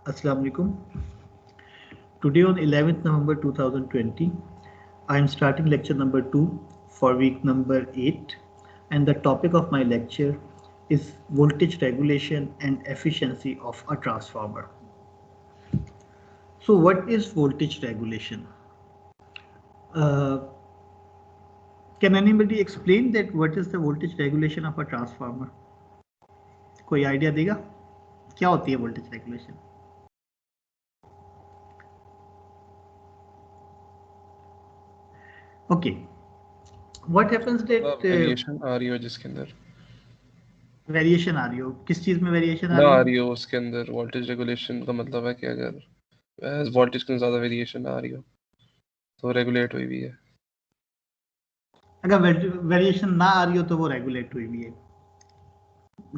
Assalamu alaikum. Today on 11th November 2020, I am starting lecture number 2 for week number 8, and the topic of my lecture is voltage regulation and efficiency of a transformer. So what is voltage regulation? Uh, can anybody explain that what is the voltage regulation of a transformer? कोई idea देगा क्या होती है voltage regulation? Okay, what happens that variation आ रही हो जिसके अंदर वेरिएशन आ रही हो, किस चीज में वेरिएशन ना आ रही हो उसके अंदर वोल्टेज रेगुलेशन का मतलब है कि अगर वोल्टेज में ज्यादा वेरिएशन आ रही हो तो रेगुलेट हुई भी है। अगर वेरिएशन ना आ रही हो तो वो रेगुलेट हुई भी है,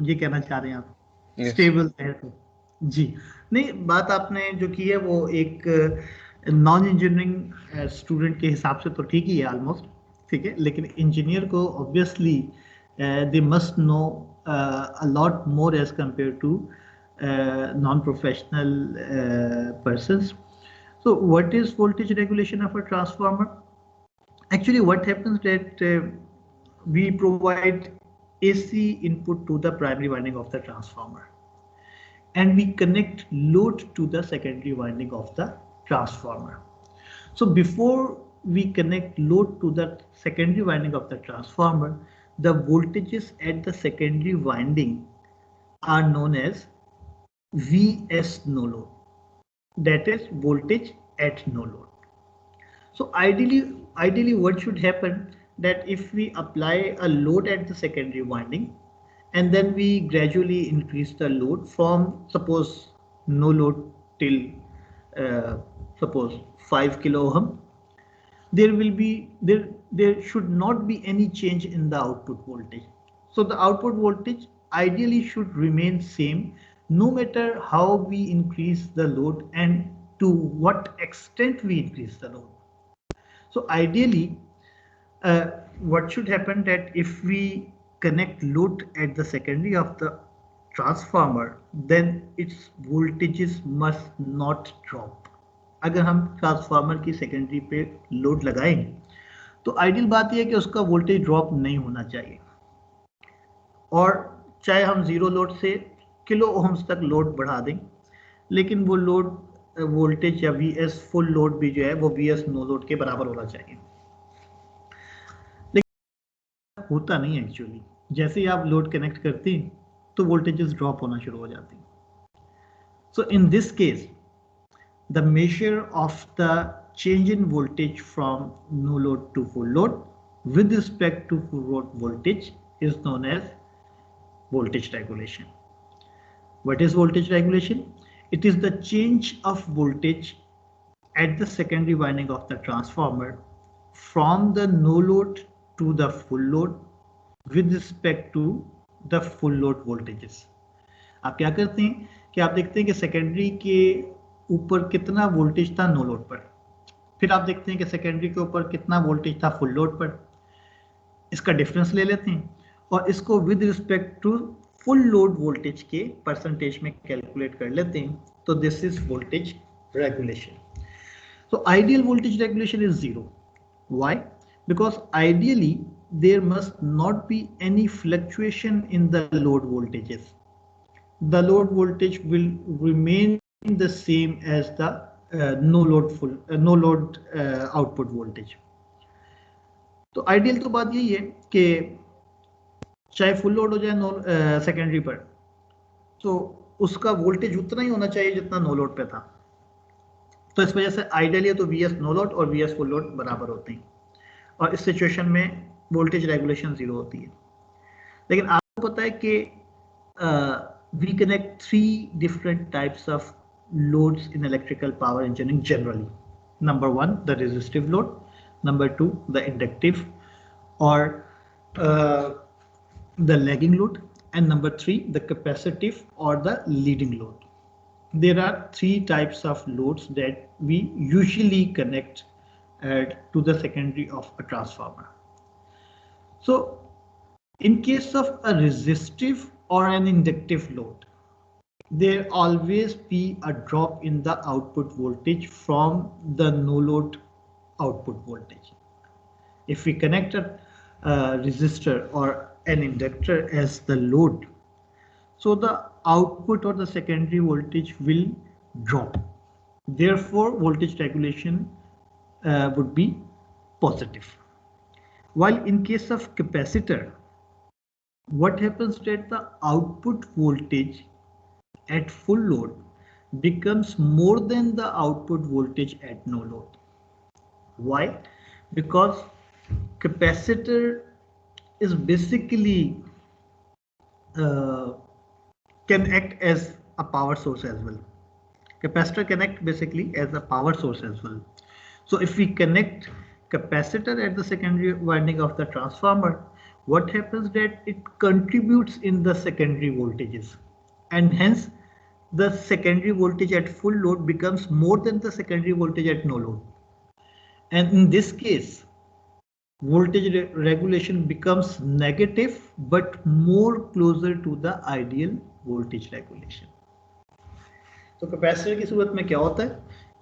ये कहना चाह रहे हैं आप? स्टेबल है तो जी नहीं, बात आपने जो की है वो एक नॉन इंजीनियरिंग स्टूडेंट के हिसाब से तो ठीक ही है ऑलमोस्ट, ठीक है, लेकिन इंजीनियर को obviously they must know a lot more as compare to non professional persons. So what is voltage regulation of a transformer? Actually what happens that we provide AC input to the primary winding of the transformer and we connect load to the secondary winding of the transformer. So before we connect load to the secondary winding of the transformer, the voltages at the secondary winding are known as VS no load, that is voltage at no load. So ideally what should happen that if we apply a load at the secondary winding and then we gradually increase the load from suppose no load till suppose 5 kilo ohm, there should not be any change in the output voltage. So the output voltage ideally should remain same no matter how we increase the load and to what extent we increase the load. So ideally, what should happen that if we connect load at the secondary of the transformer, then its voltages must not drop. अगर हम transformer की secondary पे load लगाएं तो ideal बात यह है कि उसका वोल्टेज ड्रॉप नहीं होना चाहिए, और चाहे हम जीरो लोड से किलो ओम्स तक लोड बढ़ा दें, लेकिन वो लोड वोल्टेज या वीएस फुल लोड भी जो है वो वीएस नो लोड के बराबर होना चाहिए। लेकिन होता नहीं है एक्चुअली, जैसे ही आप लोड कनेक्ट करती तो वोल्टेजेस ड्रॉप होना शुरू हो जाती। So in this case the measure of the change in voltage from no load to full load with respect to full load voltage is known as voltage regulation. What is voltage regulation? It is the change of voltage at the secondary winding of the transformer from the no load to the full load with respect to the full load voltages. आप क्या करते हैं कि आप देखते हैं कि secondary के ऊपर कितना वोल्टेज था नो लोड पर, फिर आप देखते हैं कि सेकेंडरी के ऊपर कितना वोल्टेज था फुल लोड पर, इसका डिफरेंस ले लेते हैं और इसको with respect to full load voltage के परसेंटेज में कैलकुलेट कर लेते हैं, तो this is voltage regulation. So ideal voltage regulation is zero. Why? Because ideally there must not be any fluctuation in the load voltages. The load voltage will remain the same as the no load output voltage. तो ideal तो बात यही है कि चाहे full load हो जाए secondary पर, तो उसका वोल्टेज उतना ही होना चाहिए जितना नो लोड पे था। तो इस वजह से आइडियली तो वीएस नो लोड और वीएस फुल लोड बराबर होते हैं, और इस सिचुएशन में वोल्टेज रेगुलेशन जीरो होती है। लेकिन आपको पता है कि we connect three different types of loads in electrical power engineering generally. Number one, the resistive load. Number two, the inductive or the lagging load. And number three, the capacitive or the leading load. There are three types of loads that we usually connect to the secondary of a transformer. So in case of a resistive or an inductive load, there always be a drop in the output voltage from the no load output voltage. If we connect a resistor or an inductor as the load, so the output or the secondary voltage will drop. Therefore, voltage regulation would be positive. While in case of capacitor, what happens that the output voltage at full load becomes more than the output voltage at no load. Why? Because capacitor is basically can act as a power source as well. Capacitor can act basically as a power source as well. So if we connect capacitor at the secondary winding of the transformer, what happens that it contributes in the secondary voltages, and hence the secondary voltage at full load becomes more than the secondary voltage at no load. And in this case, voltage regulation becomes negative but more closer to the ideal voltage regulation. तो capacitor की सूरत में क्या होता है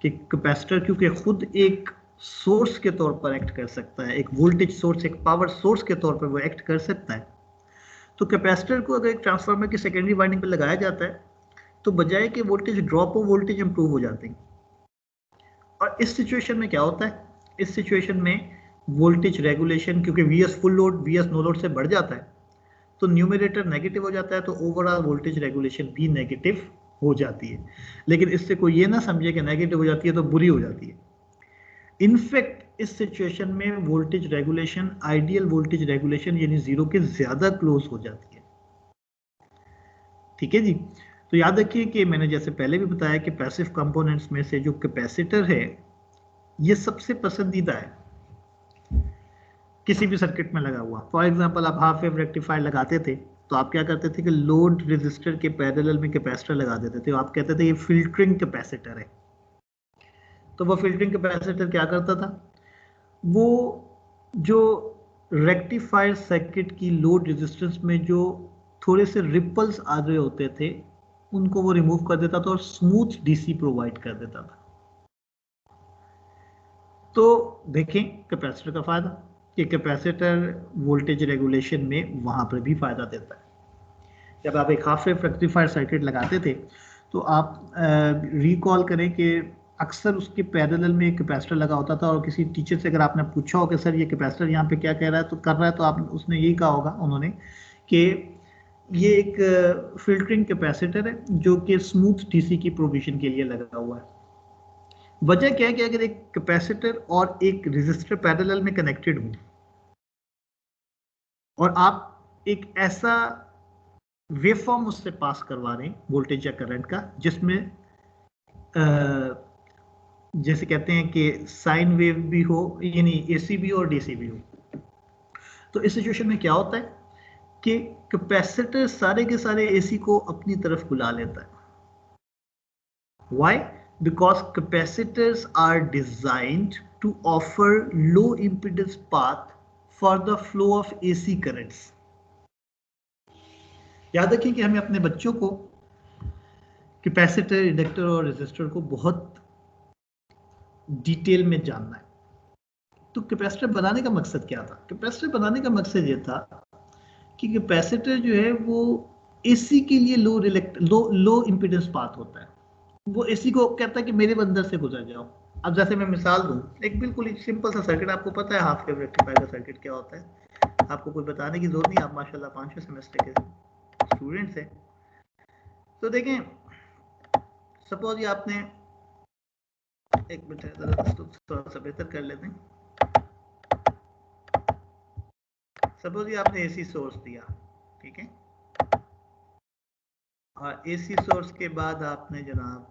कि capacitor क्योंकि खुद एक सोर्स के तौर पर एक्ट कर सकता है, एक वोल्टेज सोर्स, एक पावर सोर्स के तौर पर वो एक्ट कर सकता है, तो कैपेसिटर को अगर एक ट्रांसफार्मर की सेकेंडरी वाइंडिंग पर लगाया जाता है तो बजाय कि वोल्टेज ड्रॉप हो, वोल्टेज इंप्रूव हो जाती है। और इस सिचुएशन में क्या होता है, इस सिचुएशन में वोल्टेज रेगुलेशन, क्योंकि VS full load VS no load से बढ़ जाता है तो न्यूमरेटर नेगेटिव हो जाता है, तो ओवरऑल वोल्टेज रेगुलेशन भी नेगेटिव हो जाती है। लेकिन इससे कोई ये ना समझे कि नेगेटिव हो जाती है तो बुरी हो जाती है। इनफैक्ट इस सिचुएशन में voltage regulation ideal voltage regulation यानी जीरो के ज्यादा क्लोज हो जाती है। ठीक है जी। तो याद रखिए कि मैंने जैसे पहले भी बताया कि पैसिव कंपोनेंट्स में से जो कैपेसिटर है ये सबसे पसंदीदा है किसी भी सर्किट में लगा हुआ। फॉर एग्जांपल आप हाफ वेव रेक्टिफायर लगाते थे तो आप क्या करते थे कि लोड रेजिस्टर के पैरेलल में कैपेसिटर लगा देते थे, आप कहते थे ये फिल्टरिंग कैपेसिटर है। तो वो फिल्टरिंग कैपेसिटर क्या करता था, वो जो रेक्टिफायर सर्किट की लोड रेजिस्टेंस में जो थोड़े से रिपल्स आ रहे होते थे उनको वो रिमूव कर देता था और स्मूथ डीसी प्रोवाइड कर देता था। तो देखें कैपेसिटर का फायदा कि कैपेसिटर वोल्टेज रेगुलेशन में वहां पर भी फायदा देता है। जब आप एक हाफ वेव रेक्टिफायर सर्किट लगाते थे तो आप रिकॉल करें कि अक्सर उसके पैरेलल में एक कैपेसिटर लगा होता था और किसी टीचर से अगर आपने पूछा हो कि सर ये कैपेसिटर यहाँ पे क्या कह रहा है तो कर रहा है, तो आप उसने यही कहा होगा उन्होंने कि ये एक फिल्टरिंग कैपेसिटर है जो कि स्मूथ डीसी की प्रोविजन के लिए लगा हुआ है। वजह क्या है कि अगर एक कैपेसिटर और एक रेजिस्टर पैरेलल में कनेक्टेड हो और आप एक ऐसा वेवफॉर्म उससे पास करवा रहे हैं वोल्टेज या करंट का जिसमें जैसे कहते हैं कि साइन वेव भी हो यानी एसी भी हो और डीसी भी हो, तो इस सिचुएशन में क्या होता है कि कैपेसिटर सारे के सारे एसी को अपनी तरफ बुला लेता है। Why? Because capacitors are designed to offer low impedance path for the flow of AC currents. याद रखें कि हमें अपने बच्चों को कैपेसिटर, इंडक्टर और रेजिस्टर को बहुत डिटेल में जानना है। तो कैपेसिटर बनाने का मकसद क्या था? कैपेसिटर बनाने का मकसद ये था कि कैपेसिटर जो है वो एसी के लिए लो इंपीडेंस पाथ होता है। वो एसी को कहता है कि मेरे अंदर से गुजर जाओ। अब जैसे मैं मिसाल दूं, एक बिल्कुल ही सिंपल सा सर्किट, आपको पता है हाफ वेव रेक्टिफायर का सर्किट क्या होता है, आपको कोई बताने की जरूरत नहीं, आप माशाल्लाह 5वें सेमेस्टर के स्टूडेंट्स हैं। तो देखें, सपोज ये आपने एक मिनट थोड़ा सा बेहतर कर लेते हैं। सपोज ये आपने एसी सोर्स दिया, ठीक है, और एसी सोर्स के बाद आपने जनाब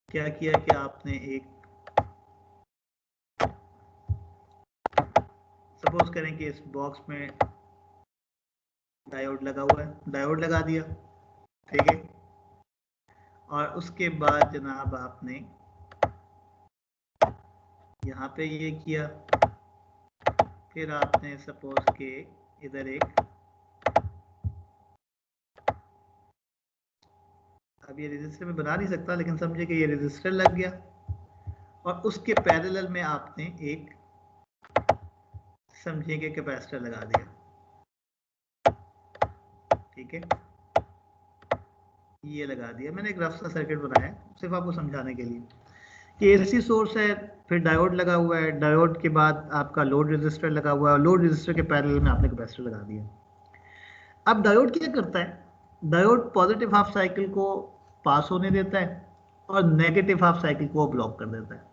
क्या किया कि आपने एक सपोज करें कि इस बॉक्स में डायोड लगा हुआ है, डायोड लगा दिया, ठीक है, और उसके बाद जनाब आपने यहाँ पे ये किया, फिर आपने सपोज के इधर एक, अब ये रेजिस्टर में बना नहीं सकता लेकिन समझे कि ये रेजिस्टर लग गया और उसके पैरेलल में आपने एक समझे कि कैपेसिटर लगा दिया, ठीक है, ये लगा दिया मैंने, एक रफ सा सर्किट बनाया सिर्फ आपको समझाने के लिए कि एसी सोर्स है, फिर डायोड लगा हुआ है, डायोड के बाद आपका लोड रेजिस्टर लगा हुआ है, लोड रेजिस्टर के पैरेलल में आपने कैपेसिटर लगा दिया। अब डायोड क्या करता है, डायोड पॉजिटिव हाफ साइकिल को पास होने देता है और नेगेटिव हाफ साइकिल को ब्लॉक कर देता है।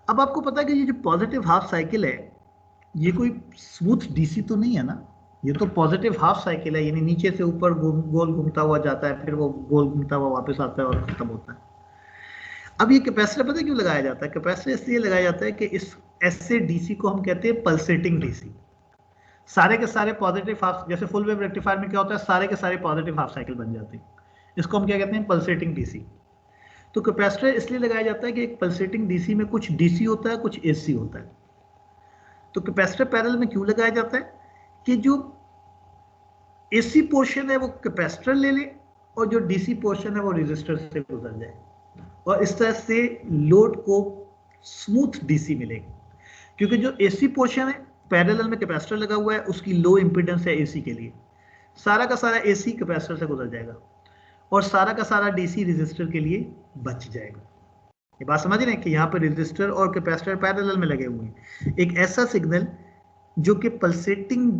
अब आपको पता है कि ये जो पॉजिटिव हाफ साइकिल है ये कोई स्मूथ डीसी तो नहीं है ना, ये तो पॉजिटिव हाफ साइकिल है, यानी नीचे से ऊपर गोल घूमता हुआ जाता है, फिर वो गोल घूमता हुआ वापस आता है और खत्म होता है। अब ये कैपेसिटर पता है क्यों लगाया जाता है, कैपेसिटर इसलिए लगाया जाता है कि इस ऐसे डीसी को हम कहते हैं पल्सेटिंग डीसी। सारे के सारे पॉजिटिव हाफ, जैसे फुल वेव रेक्टिफायर में क्या होता है, सारे के सारे पॉजिटिव हाफ साइकिल बन जाते हैं, इसको हम क्या कहते हैं, पल्सेटिंग डीसी। तो कैपेसिटर इसलिए लगाया जाता है कि एक पल्सेटिंग डीसी में कुछ डीसी होता है, कुछ एसी होता है। तो कैपेसिटर पैरेलल में क्यों लगाया जाता है कि जो एसी पोर्शन है वो कैपेसिटर ले ले और जो डीसी पोर्शन है वो रेजिस्टर से गुजर जाए, और इस तरह से लोड को स्मूथ डीसी मिलेगी। क्योंकि जो एसी पोर्शन है पैरेलल में कैपेसिटर लगा हुआ है, उसकी लो इंपीडेंस है एसी के लिए, सारा का सारा एसी कैपेसिटर से गुजर जाएगा और सारा का सारा डीसी रेजिस्टर के लिए बच जाएगा। ये बात समझ रहे हैं कि यहाँ पर रेजिस्टर और कैपेसिटर पैरेलल में लगे हुए हैं। एक ऐसा सिग्नल जो कि पल्सेटिंग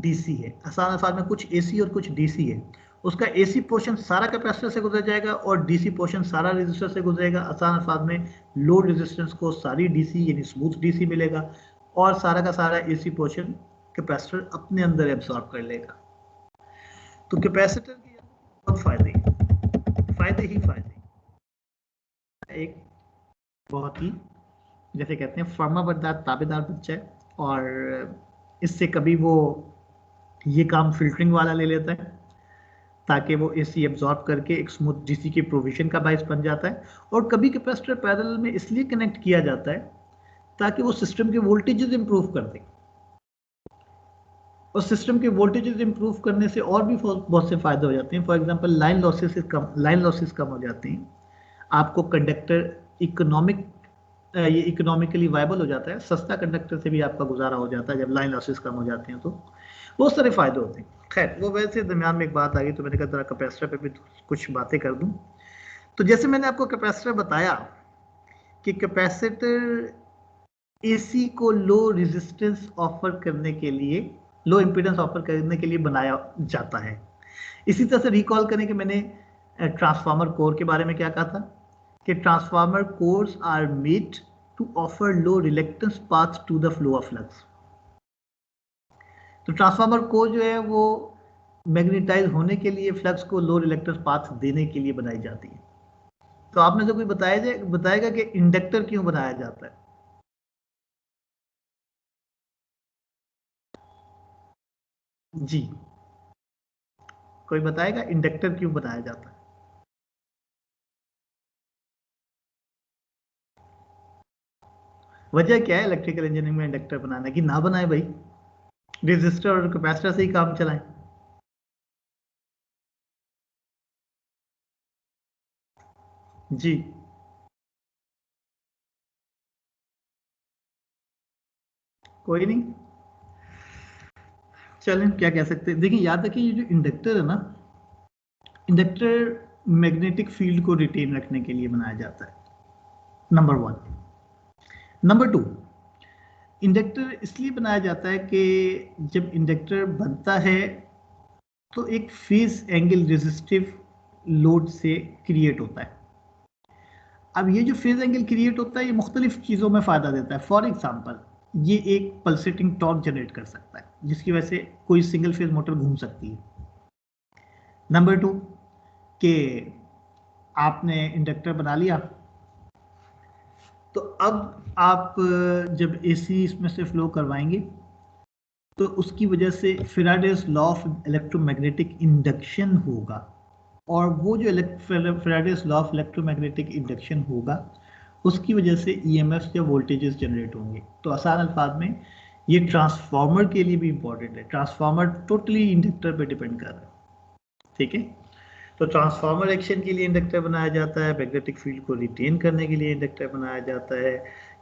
डीसी है, आसान अल्फाज में कुछ एसी और कुछ डीसी है, उसका एसी पोर्शन सारा कैपेसिटर से गुजर जाएगा और डीसी पोर्शन सारा रेजिस्टर से गुजरेगा। आसान अल्फाज में लोड रेजिस्टेंस को सारी डीसी यानी स्मूथ डीसी मिलेगा और सारा का सारा एसी पोर्शन कैपेसिटर अपने अंदर एब्सॉर्ब कर लेगा। तो कैपेसिटर के बहुत फायदे ही फायदे। एक बहुत ही जैसे कहते हैं फर्माबरदार ताबेदार बच्चा है, और इससे कभी वो ये काम फिल्टरिंग वाला ले लेता है ताकि वो एसी एब्जॉर्ब करके एक स्मूथ डीसी की प्रोविजन का बायस बन जाता है, और कभी कैपेसिटर पैरेलल में इसलिए कनेक्ट किया जाता है ताकि वो सिस्टम के वोल्टेजेस इंप्रूव कर दे, और सिस्टम के वोल्टेजेस इंप्रूव करने से और भी बहुत से फायदे हो जाते हैं। फॉर एग्जांपल लाइन लॉसेस कम हो जाते हैं, आपको कंडक्टर ये इकोनॉमिकली वायबल हो जाता है, सस्ता कंडक्टर से भी आपका गुजारा हो जाता है जब लाइन लॉसेस कम हो जाते हैं, तो बहुत सारे फायदे होते हैं। खैर वो वैसे दरमियान में एक बात आ गई तो मैंने कहा जरा कैपेसिटर पे भी कुछ बातें कर दूं। तो जैसे मैंने आपको कैपेसिटर बताया कि कैपेसिटर एसी को लो रेजिस्टेंस ऑफर करने के लिए, लो इंपीडेंस ऑफर करने के लिए बनाया जाता है। इसी तरह से रिकॉल करें कि मैंने ट्रांसफार्मर कोर के बारे में क्या कहा था कि transformer cores are made to offer low reluctance path to the flow of flux. तो ट्रांसफार्मर कोर जो है वो मैग्नेटाइज होने के लिए, फ्लक्स को लो रिलेक्टेंस पाथ देने के लिए बनाई जाती है। तो आपने से कोई बताएगा कि इंडक्टर क्यों बनाया जाता है? जी, कोई बताएगा इंडक्टर क्यों बनाया जाता है? वजह क्या है इलेक्ट्रिकल इंजीनियरिंग में इंडक्टर बनाने की? ना बनाए भाई, रेजिस्टर और कैपेसिटर से ही काम चलाएं। जी, कोई नहीं, चलें क्या कह सकते हैं। देखिए याद रखिए ये जो इंडक्टर है ना, इंडक्टर मैग्नेटिक फील्ड को रिटेन रखने के लिए बनाया जाता है, नंबर 1। नंबर 2, इंडक्टर इसलिए बनाया जाता है कि जब इंडक्टर बनता है तो एक फेज एंगल रेजिस्टिव लोड से क्रिएट होता है। अब ये जो फेज एंगल क्रिएट होता है ये मुख्तलिफ चीज़ों में फ़ायदा देता है। फॉर एग्जांपल ये एक पल्सेटिंग टॉर्क जनरेट कर सकता है जिसकी वजह से कोई सिंगल फेज मोटर घूम सकती है। नंबर 2 कि आपने इंडक्टर बना लिया तो अब आप जब एसी इसमें से फ्लो करवाएंगे तो उसकी वजह से Faraday's law of electromagnetic induction होगा, और वो जो Faraday's law of electromagnetic induction होगा उसकी वजह से EMFs या वोल्टेजेस जनरेट होंगे। तो आसान अल्फाज में ये ट्रांसफार्मर के लिए भी इंपॉर्टेंट है। ट्रांसफार्मर टोटली इंडक्टर पे डिपेंड कर रहा है, ठीक है। तो ट्रांसफार्मर एक्शन के लिए इंडक्टर बनाया जाता है, मैग्नेटिक फील्ड को रिटेन करने के लिए इंडक्टर बनाया जाता है,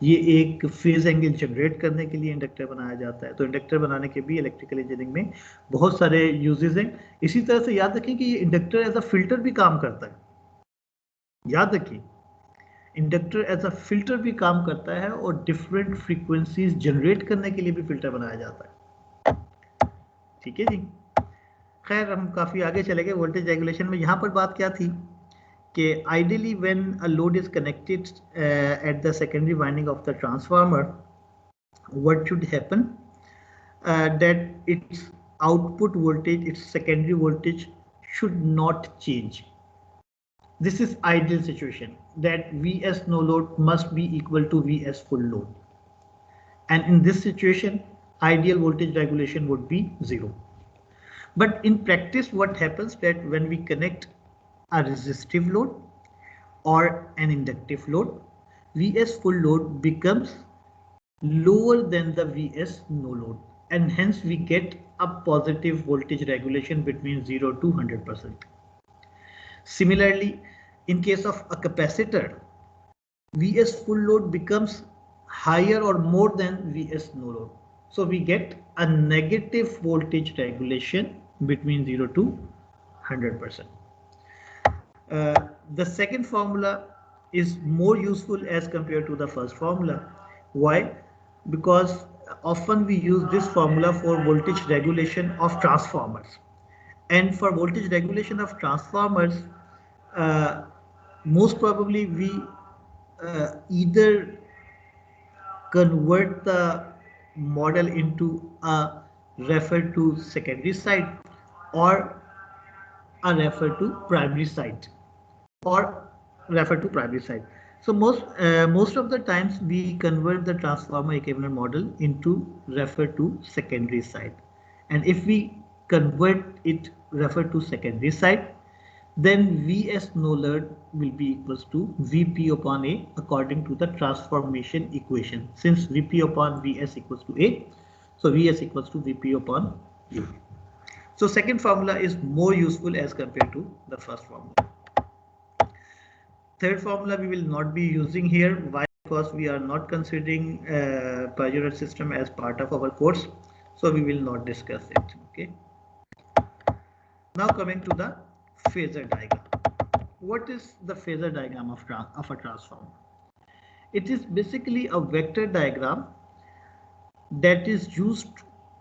ये एक फेज एंगल जनरेट करने के लिए इंडक्टर बनाया जाता है। तो इंडक्टर बनाने के भी इलेक्ट्रिकल इंजीनियरिंग में बहुत सारे यूजेस हैं। इसी तरह से याद रखें कि ये इंडक्टर एज अ फिल्टर भी काम करता है। याद रखिए, इंडक्टर एज अ फिल्टर भी काम करता है और डिफरेंट फ्रीक्वेंसीज जनरेट करने के लिए भी फिल्टर बनाया जाता है, ठीक है जी। खैर हम काफ़ी आगे चले गए वोल्टेज रेगुलेशन में। यहाँ पर बात क्या थी कि ideally when a load is connected at the secondary winding of the transformer, what should happen, that its output voltage, its secondary voltage should not change. This is ideal situation, that Vs no load must be equal to Vs full load, and in this situation ideal voltage regulation would be 0. But in practice what happens, that when we connect a resistive load or an inductive load, Vs full load becomes lower than the Vs no load, and hence we get a positive voltage regulation between 0 to 100%. Similarly, in case of a capacitor, Vs full load becomes higher or more than Vs no load. So we get a negative voltage regulation between 0 to 100%. The second formula is more useful as compared to the first formula. Why? Because often we use this formula for voltage regulation of transformers. And for voltage regulation of transformers, most probably we either convert the model into a refer to secondary side or a refer to primary side. So most of the times we convert the transformer equivalent model into refer to secondary side, and if we convert it refer to secondary side, then Vs no load will be equals to Vp upon A according to the transformation equation. Since Vp upon Vs equals to A, so Vs equals to Vp upon U. So second formula is more useful as compared to the first formula. Third formula we will not be using here. Why? Because we are not considering Pajero system as part of our course, so we will not discuss it. Okay. Now coming to the phasor diagram. What is the phasor diagram of a transformer? It is basically a vector diagram that is used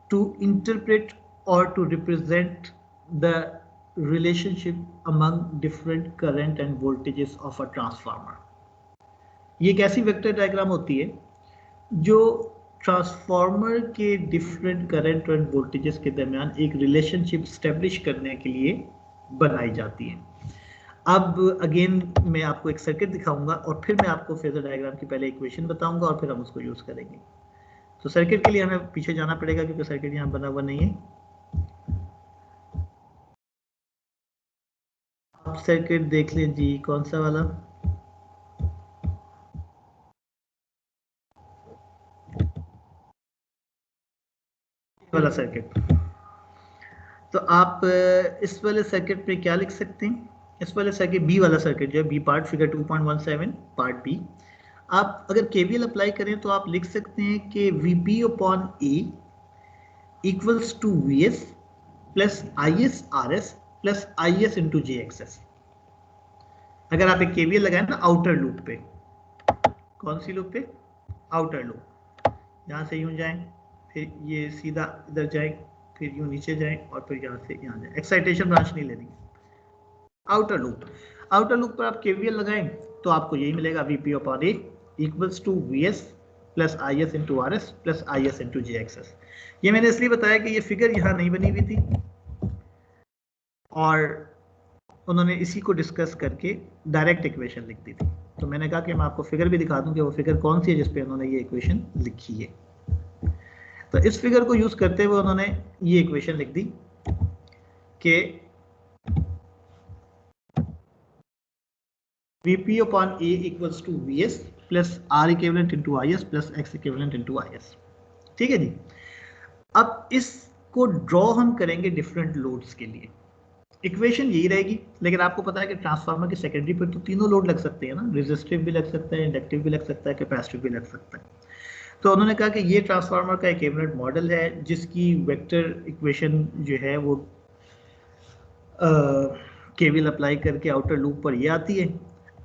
to interpret or to represent the relationship among different current and voltages of a transformer. ये एक ऐसी vector diagram होती है जो transformer के different current और voltages के दरमियान एक रिलेशनशिप स्टैब्लिश करने के लिए बनाई जाती है। अब अगेन मैं आपको एक सर्किट दिखाऊंगा और फिर मैं आपको फेजर डायग्राम की पहले इक्वेशन बताऊंगा और फिर हम उसको यूज करेंगे। तो सर्किट के लिए हमें पीछे जाना पड़ेगा क्योंकि सर्किट यहाँ बना हुआ नहीं है। आप सर्किट देख लें जी, कौन सा वाला? वाला सर्किट। तो आप इस वाले सर्किट पे क्या लिख सकते हैं? इस वाले सर्किट बी वाला सर्किट जो है b part figure 2.17 part b, आप अगर केवीएल अप्लाई करें तो आप लिख सकते हैं कि Vp upon a equals to Vs plus IS RS plus IS into JXS। अगर आप एक केवीएल लगाएं ना आउटर लूप पे, कौन सी लूप पे? Outer loop. यहाँ से यूं जाएं, फिर ये सीधा इधर जाए, फिर यूं नीचे जाएं और फिर यहाँ से यहाँ जाए। एक्साइटेशन ब्रांच नहीं लेनी। आउटर लूप, आउटर लूप पर आप केवीएल लगाएं तो आपको यही मिलेगा Vp upon a equals to Vs plus IS into RS plus IS into JXS। ये मैंने इसलिए बताया कि ये फिगर यहाँ नहीं बनी हुई थी और उन्होंने इसी को डिस्कस करके डायरेक्ट इक्वेशन लिख दी थी। तो मैंने कहा कि मैं आपको फिगर भी दिखा दूं कि वो फिगर कौन सी है जिसपे उन्होंने ये इक्वेशन लिखी है। तो इस फिगर को यूज करते हुए उन्होंने ये इक्वेशन लिख दी कि Vp upon A equals to Vs plus R equivalent into I S plus X equivalent into I S. ठीक है जी। अब इसको ड्रॉ हम करेंगे डिफरेंट लोड्स के लिए। इक्वेशन यही रहेगी, लेकिन आपको पता है कि ट्रांसफार्मर की सेकेंडरी पर तो तीनों लोड लग सकते हैं ना, रेजिस्टिव भी लग सकता है, इंडक्टिव भी लग सकता है, कैपेसिटिव भी लग सकता है। तो उन्होंने कहा कि ये ट्रांसफार्मर का इक्विवेलेंट मॉडल है जिसकी वेक्टर इक्वेशन जो है वो केवीएल अप्लाई करके आउटर लूप पर ये आती है।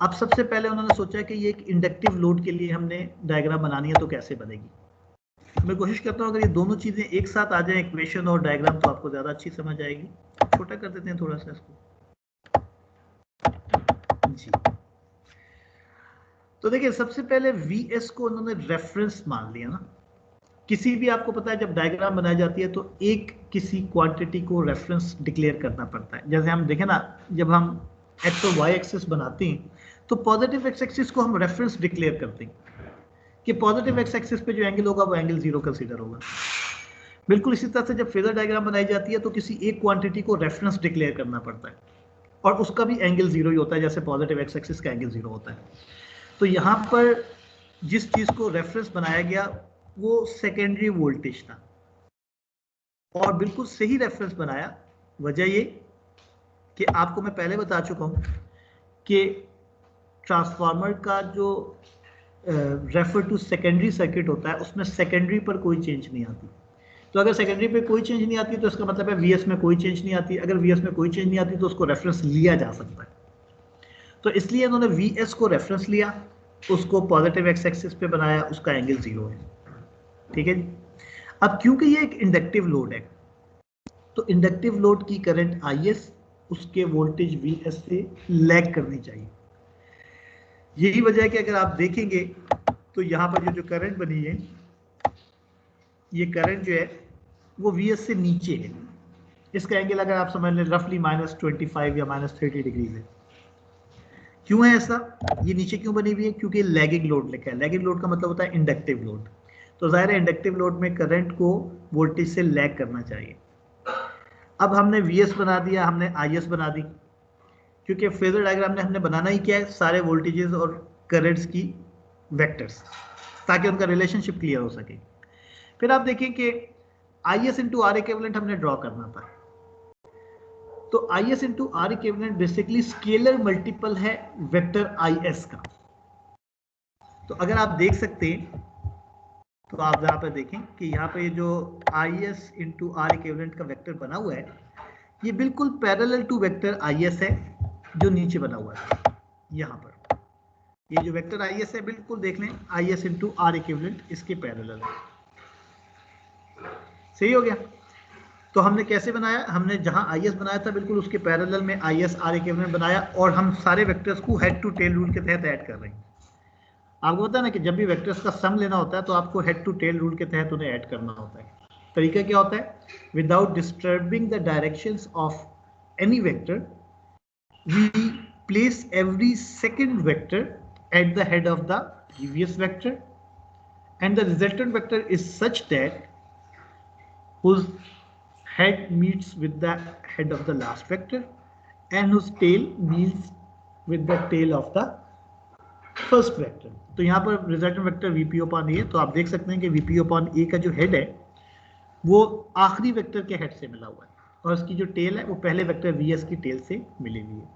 अब सबसे पहले उन्होंने सोचा कि ये एक इंडक्टिव लोड के लिए हमने डायग्राम बनानी है तो कैसे बनेगी। मैं कोशिश करता हूँ अगर ये दोनों चीजें एक साथ आ जाए, इक्वेशन और डायग्राम, तो आपको ज्यादा अच्छी समझ आएगी। छोटा कर देते हैं थोड़ा सा इसको जी। तो देखिए सबसे पहले Vs को उन्होंने रेफरेंस मान लिया ना। किसी भी आपको पता है जब डायग्राम बनाई जाती है तो एक किसी क्वांटिटी को रेफरेंस डिक्लेयर करना पड़ता है। जैसे हम देखें ना, जब हम एक्स और वाई एक्सिस बनाते हैं तो पॉजिटिव एक्स एक्सिस को हम रेफरेंस डिक्लेयर करते हैं कि पॉजिटिव एक्स एक्सिस पे जो एंगल होगा वो एंगल 0 कंसीडर होगा। बिल्कुल इसी तरह से जब फेजर डायग्राम बनाई जाती है तो किसी एक क्वांटिटी को रेफरेंस डिक्लेयर करना पड़ता है और उसका भी एंगल 0 ही होता है, जैसे पॉजिटिव एक्स एक्सिस का एंगल 0 होता है। तो यहाँ पर जिस चीज को रेफरेंस बनाया गया वो सेकेंडरी वोल्टेज था और बिल्कुल सही रेफरेंस बनाया। वजह ये कि आपको मैं पहले बता चुका हूं कि ट्रांसफार्मर का जो रेफर टू सेकेंडरी सर्किट होता है उसमें सेकेंडरी पर कोई चेंज नहीं आती। तो अगर सेकेंडरी पे कोई चेंज नहीं आती तो इसका मतलब है वीएस में कोई चेंज नहीं आती। अगर वीएस में कोई चेंज नहीं आती तो उसको रेफरेंस लिया जा सकता है। तो इसलिए इन्होंने वीएस को रेफरेंस लिया, उसको पॉजिटिव एक्स एक्सिस पे बनाया, उसका एंगल 0 है। ठीक है जी। अब क्योंकि ये एक इंडक्टिव लोड है तो इंडक्टिव लोड की करंट IS उसके वोल्टेज VS से लैग करनी चाहिए। यही वजह है कि अगर आप देखेंगे तो यहां पर ये जो करंट बनी है, ये करंट जो है वो VS से नीचे है। इसका एंगल अगर आप समझ लें रफली -25 या -30 डिग्री है। क्यों है ऐसा? ये नीचे क्यों बनी हुई है? क्योंकि लैगिंग लोड लिखा है। लैगिंग लोड का मतलब होता है इंडक्टिव लोड। तो जाहिर है इंडक्टिव लोड में करंट को वोल्टेज से लैग करना चाहिए। अब हमने VS बना दिया, हमने IS बना दी, क्योंकि फेजर डायग्राम में हमने बनाना ही क्या है, सारे वोल्टेजेस और करंट्स की वेक्टर्स, ताकि उनका रिलेशनशिप क्लियर हो सके। फिर आप देखें कि IS इंटू आर इक्विवेलेंट हमने ड्रॉ करना था। तो IS into R equivalent basically scalar multiple है वेक्टर IS का। तो अगर आप देख सकते हैं तो आप यहाँ पर देखें कि यहाँ पे जो IS इंटू आर इक्विवेलेंट का वेक्टर बना हुआ है ये बिल्कुल पैरेलल टू वेक्टर IS है जो नीचे बना हुआ है। यहाँ पर ये जो वेक्टर IS है बिल्कुल देख लें IS इंटू आर इक्विवेलेंट इसके पैरेलल है। सही हो गया। तो हमने कैसे बनाया? हमने जहां IS बनाया था बिल्कुल उसके पैरेलल में IS आर इक्विवेलेंट बनाया और हम सारे वेक्टर्स को हेड टू टेल रूल के तहत ऐड कर रहे हैं। आपको पता है ना कि जब भी वेक्टर्स का सम लेना होता है तो आपको हेड टू टेल रूल के तहत उन्हें ऐड करना होता है। तरीका क्या होता है? Without disturbing the directions of any vector we place every second vector at the head of the previous vector and the resultant vector is such that whose head meets with the head of the last vector and whose tail meets with the tail of the first vector। तो यहाँ पर resultant vector VP upon A है। तो आप देख सकते हैं कि VP upon A का जो head है वो आखिरी वेक्टर के हेड से मिला हुआ है और इसकी जो टेल है वो पहले वेक्टर VS की टेल से मिली हुई है।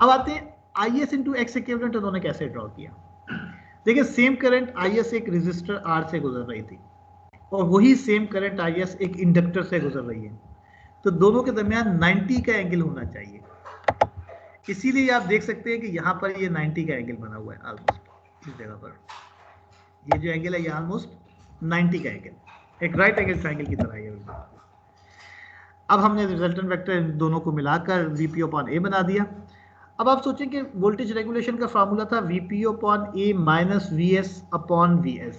अब आते हैं IS इंटू एक्स इक्विवेलेंट उन्होंने कैसे ड्रॉ किया। देखिए सेम करंट IS एक रेजिस्टर R से गुजर रही थी और वही सेम करंट IS एक इंडक्टर से गुजर रही है। तो दोनों के दरमियान 90 का एंगल होना चाहिए। इसीलिए आप देख सकते हैं कि यहाँ पर ये 90 का एंगल बना हुआ है ऑलमोस्ट इस जगह पर। ये जो एंगल है ये ऑलमोस्ट 90 का एंगल, एक राइट एंगल ट्रायंगल की तरह है। अब हमने रिजल्टेंट वेक्टर दोनों को मिलाकर VP upon A बना दिया। अब आप सोचें कि वोल्टेज रेगुलेशन का फार्मूला था VP upon A minus VS upon VS।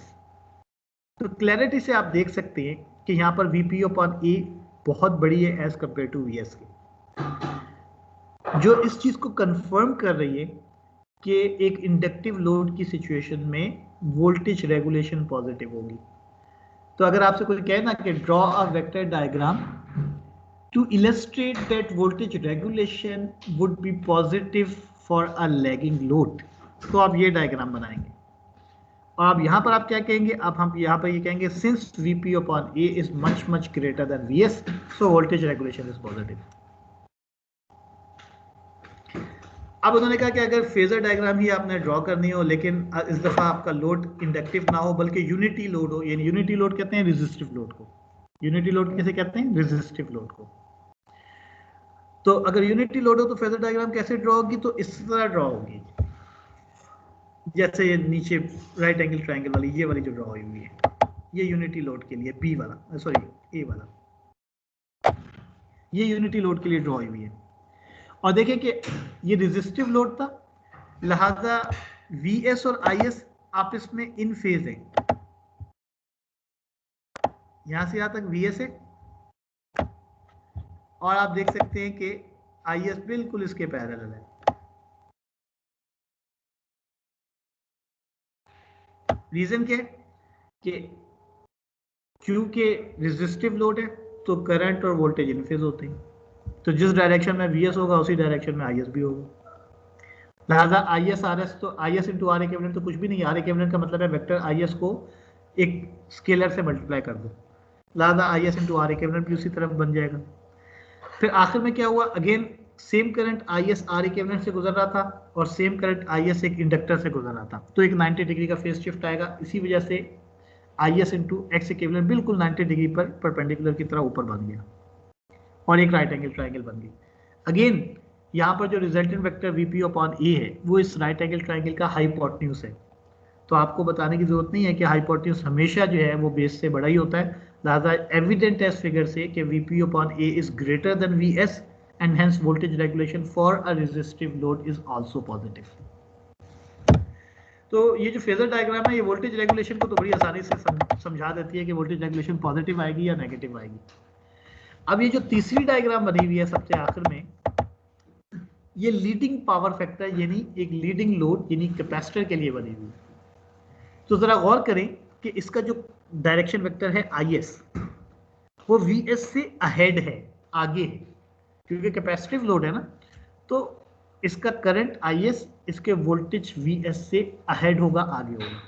तो क्लैरिटी से आप देख सकते हैं कि यहाँ पर VP upon A बहुत बड़ी है एज कंपेयर टू VS के, जो इस चीज को कंफर्म कर रही है कि एक इंडक्टिव लोड की सिचुएशन में वोल्टेज रेगुलेशन पॉजिटिव होगी। तो अगर आपसे कोई कहे ना कि draw a vector diagram to illustrate that voltage regulation would be positive for a lagging load, तो आप ये डायग्राम बनाएंगे और आप यहाँ पर आप क्या कहेंगे, अब हम यहाँ पर ये कहेंगे since Vp upon A is much greater than Vs, so voltage regulation is positive. अब उन्होंने कहा कि अगर फेजर डायग्राम ही आपने ड्रॉ करनी हो, लेकिन इस दफा आपका लोड इंडक्टिव ना हो बल्कि यूनिटी लोड हो, यानी यूनिटी लोड कहते हैं रेजिस्टिव लोड को, यूनिटी लोड कैसे कहते हैं, रेजिस्टिव लोड को। तो अगर यूनिटी लोड हो तो फेजर डायग्राम कैसे ड्रॉ होगी, तो इस तरह ड्रॉ होगी, जैसे ये नीचे राइट एंगल ट्रायंगल वाली ये वाली जो ड्रॉ हुई है, ये यूनिटी लोड के लिए बी वाला, सॉरी ए वाला, ये यूनिटी लोड के लिए ड्रॉ हुई है। और देखिए कि ये रेजिस्टिव लोड था, लिहाजा Vs और Is आपस में इन फेज है, यहां से यहां तक Vs है और आप देख सकते हैं कि Is बिल्कुल इसके पैरेलल है। रीजन क्या है कि क्योंकि रेजिस्टिव लोड है तो करंट और वोल्टेज इन फेज होते हैं, तो जिस डायरेक्शन में Vs होगा उसी डायरेक्शन में Is भी होगा। लिहाजा Is Rs, तो Is इंटू आर इक्विवेलेंट तो कुछ भी नहीं, आर इक्विवेलेंट का मतलब है वेक्टर Is को एक स्केलर से मल्टीप्लाई कर दो, लिहाजा Is इंटू आर इक्विवेलेंट भी उसी तरफ बन जाएगा। फिर आखिर में क्या हुआ, again same current Is R equivalent से गुजर रहा था और सेम करंट Is एक इंडक्टर से गुजर रहा था, तो एक 90 डिग्री का फेज शिफ्ट आएगा। इसी वजह से Is इंटू एक्स इक्विवेलेंट बिल्कुल 90 डिग्री पर परपेंडिकुलर की तरह ऊपर बन गया और एक राइट एंगल ट्रायंगल बन गई। अगेन यहाँ पर जो resultant vector Vp upon A है वो इस राइट एंगल ट्रायंगल का हाइपोटेन्यूज है, तो आपको बताने की जरूरत नहीं है कि हाइपोटेन्यूज हमेशा जो है वो बेस से बड़ा ही होता है। लिहाजा एविडेंट है इस फिगर से कि Vp upon A is greater than Vs and hence voltage regulation for a resistive load is also positive. तो ये जो फेजर डायग्राम है ये वोल्टेज रेगुलेशन को तो बड़ी आसानी से समझा देती है कि वोल्टेज रेगुलेशन पॉजिटिव आएगी या नेगेटिव आएगी। अब ये जो तीसरी डायग्राम बनी हुई है सबसे आखिर में, ये लीडिंग पावर फैक्टर यानी एक लीडिंग लोड यानी कैपेसिटर के लिए बनी हुई है। तो जरा गौर करें कि इसका जो डायरेक्शन वेक्टर है Is वो Vs से अहेड है, आगे है, क्योंकि कैपेसिटिव लोड है ना, तो इसका करंट Is इसके वोल्टेज Vs से अहेड होगा, आगे होगा।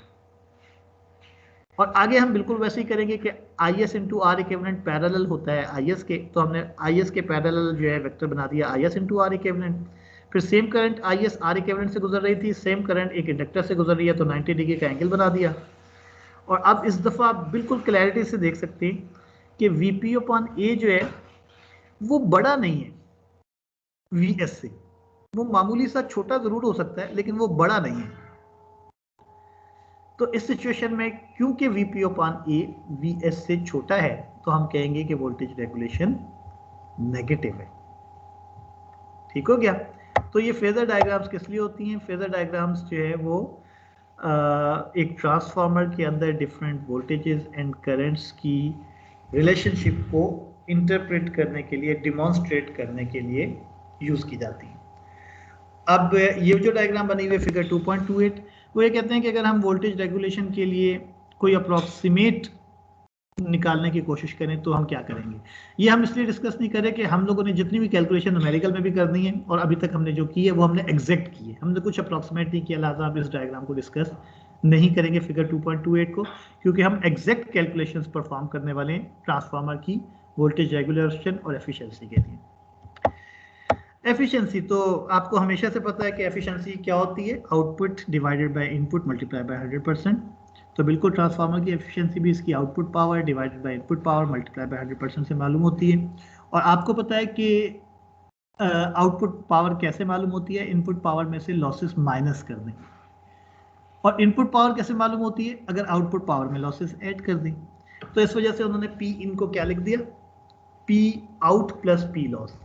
और आगे हम बिल्कुल वैसे ही करेंगे कि Is into R equivalent parallel होता है Is के, तो हमने Is के पैरेलल जो है वेक्टर बना दिया Is इंटू आर इक्विवेलेंट। फिर same current Is R equivalent से गुजर रही थी, सेम करंट एक इंडक्टर से गुजर रही है, तो 90 डिग्री का एंगल बना दिया। और अब इस दफ़ा आप बिल्कुल क्लैरिटी से देख सकते हैं कि Vp अपॉन A जो है वो बड़ा नहीं है Vs से, वो मामूली सा छोटा जरूर हो सकता है लेकिन वो बड़ा नहीं है। तो इस सिचुएशन में क्योंकि Vp अपॉन A Vs से छोटा है तो हम कहेंगे कि वोल्टेज रेगुलेशन नेगेटिव है। ठीक हो गया। तो ये फेजर डायग्राम्स किस लिए होती हैं, फेजर डायग्राम्स जो है वो एक ट्रांसफार्मर के अंदर डिफरेंट वोल्टेजेस एंड करंट्स की रिलेशनशिप को इंटरप्रेट करने के लिए, डिमॉन्स्ट्रेट करने के लिए यूज की जाती है। अब ये जो डायग्राम बनी हुई है फिगर 2.28, वो ये कहते हैं कि अगर हम वोल्टेज रेगुलेशन के लिए कोई अप्रॉक्सीमेट निकालने की कोशिश करें तो हम क्या करेंगे। ये हम इसलिए डिस्कस नहीं करें कि हम लोगों ने जितनी भी कैलकुलेशन न्यूमेरिकल में भी करनी है और अभी तक हमने जो की है वो हमने एग्जैक्ट की है, हमने कुछ अप्रॉक्सीमेट नहीं किया, लिहाजा हम इस डायग्राम को डिस्कस नहीं करेंगे फिगर 2.28 को, क्योंकि हम एग्जैक्ट कैलकुलेशंस परफॉर्म करने वाले हैं ट्रांसफार्मर की वोल्टेज रेगुलेशन और एफिशिएंसी के लिए। एफिशिएंसी तो आपको हमेशा से पता है कि एफिशिएंसी क्या होती है, output divided by input multiply by 100%। तो बिल्कुल ट्रांसफार्मर की एफिशिएंसी भी इसकी output power divided by input power multiply by 100% से मालूम होती है। और आपको पता है कि आउटपुट पावर कैसे मालूम होती है, इनपुट पावर में से लॉसेस माइनस कर दें। और इनपुट पावर कैसे मालूम होती है, अगर आउटपुट पावर में लॉसेस ऐड कर दें। तो इस वजह से उन्होंने पी इन को क्या लिख दिया, P out plus P loss,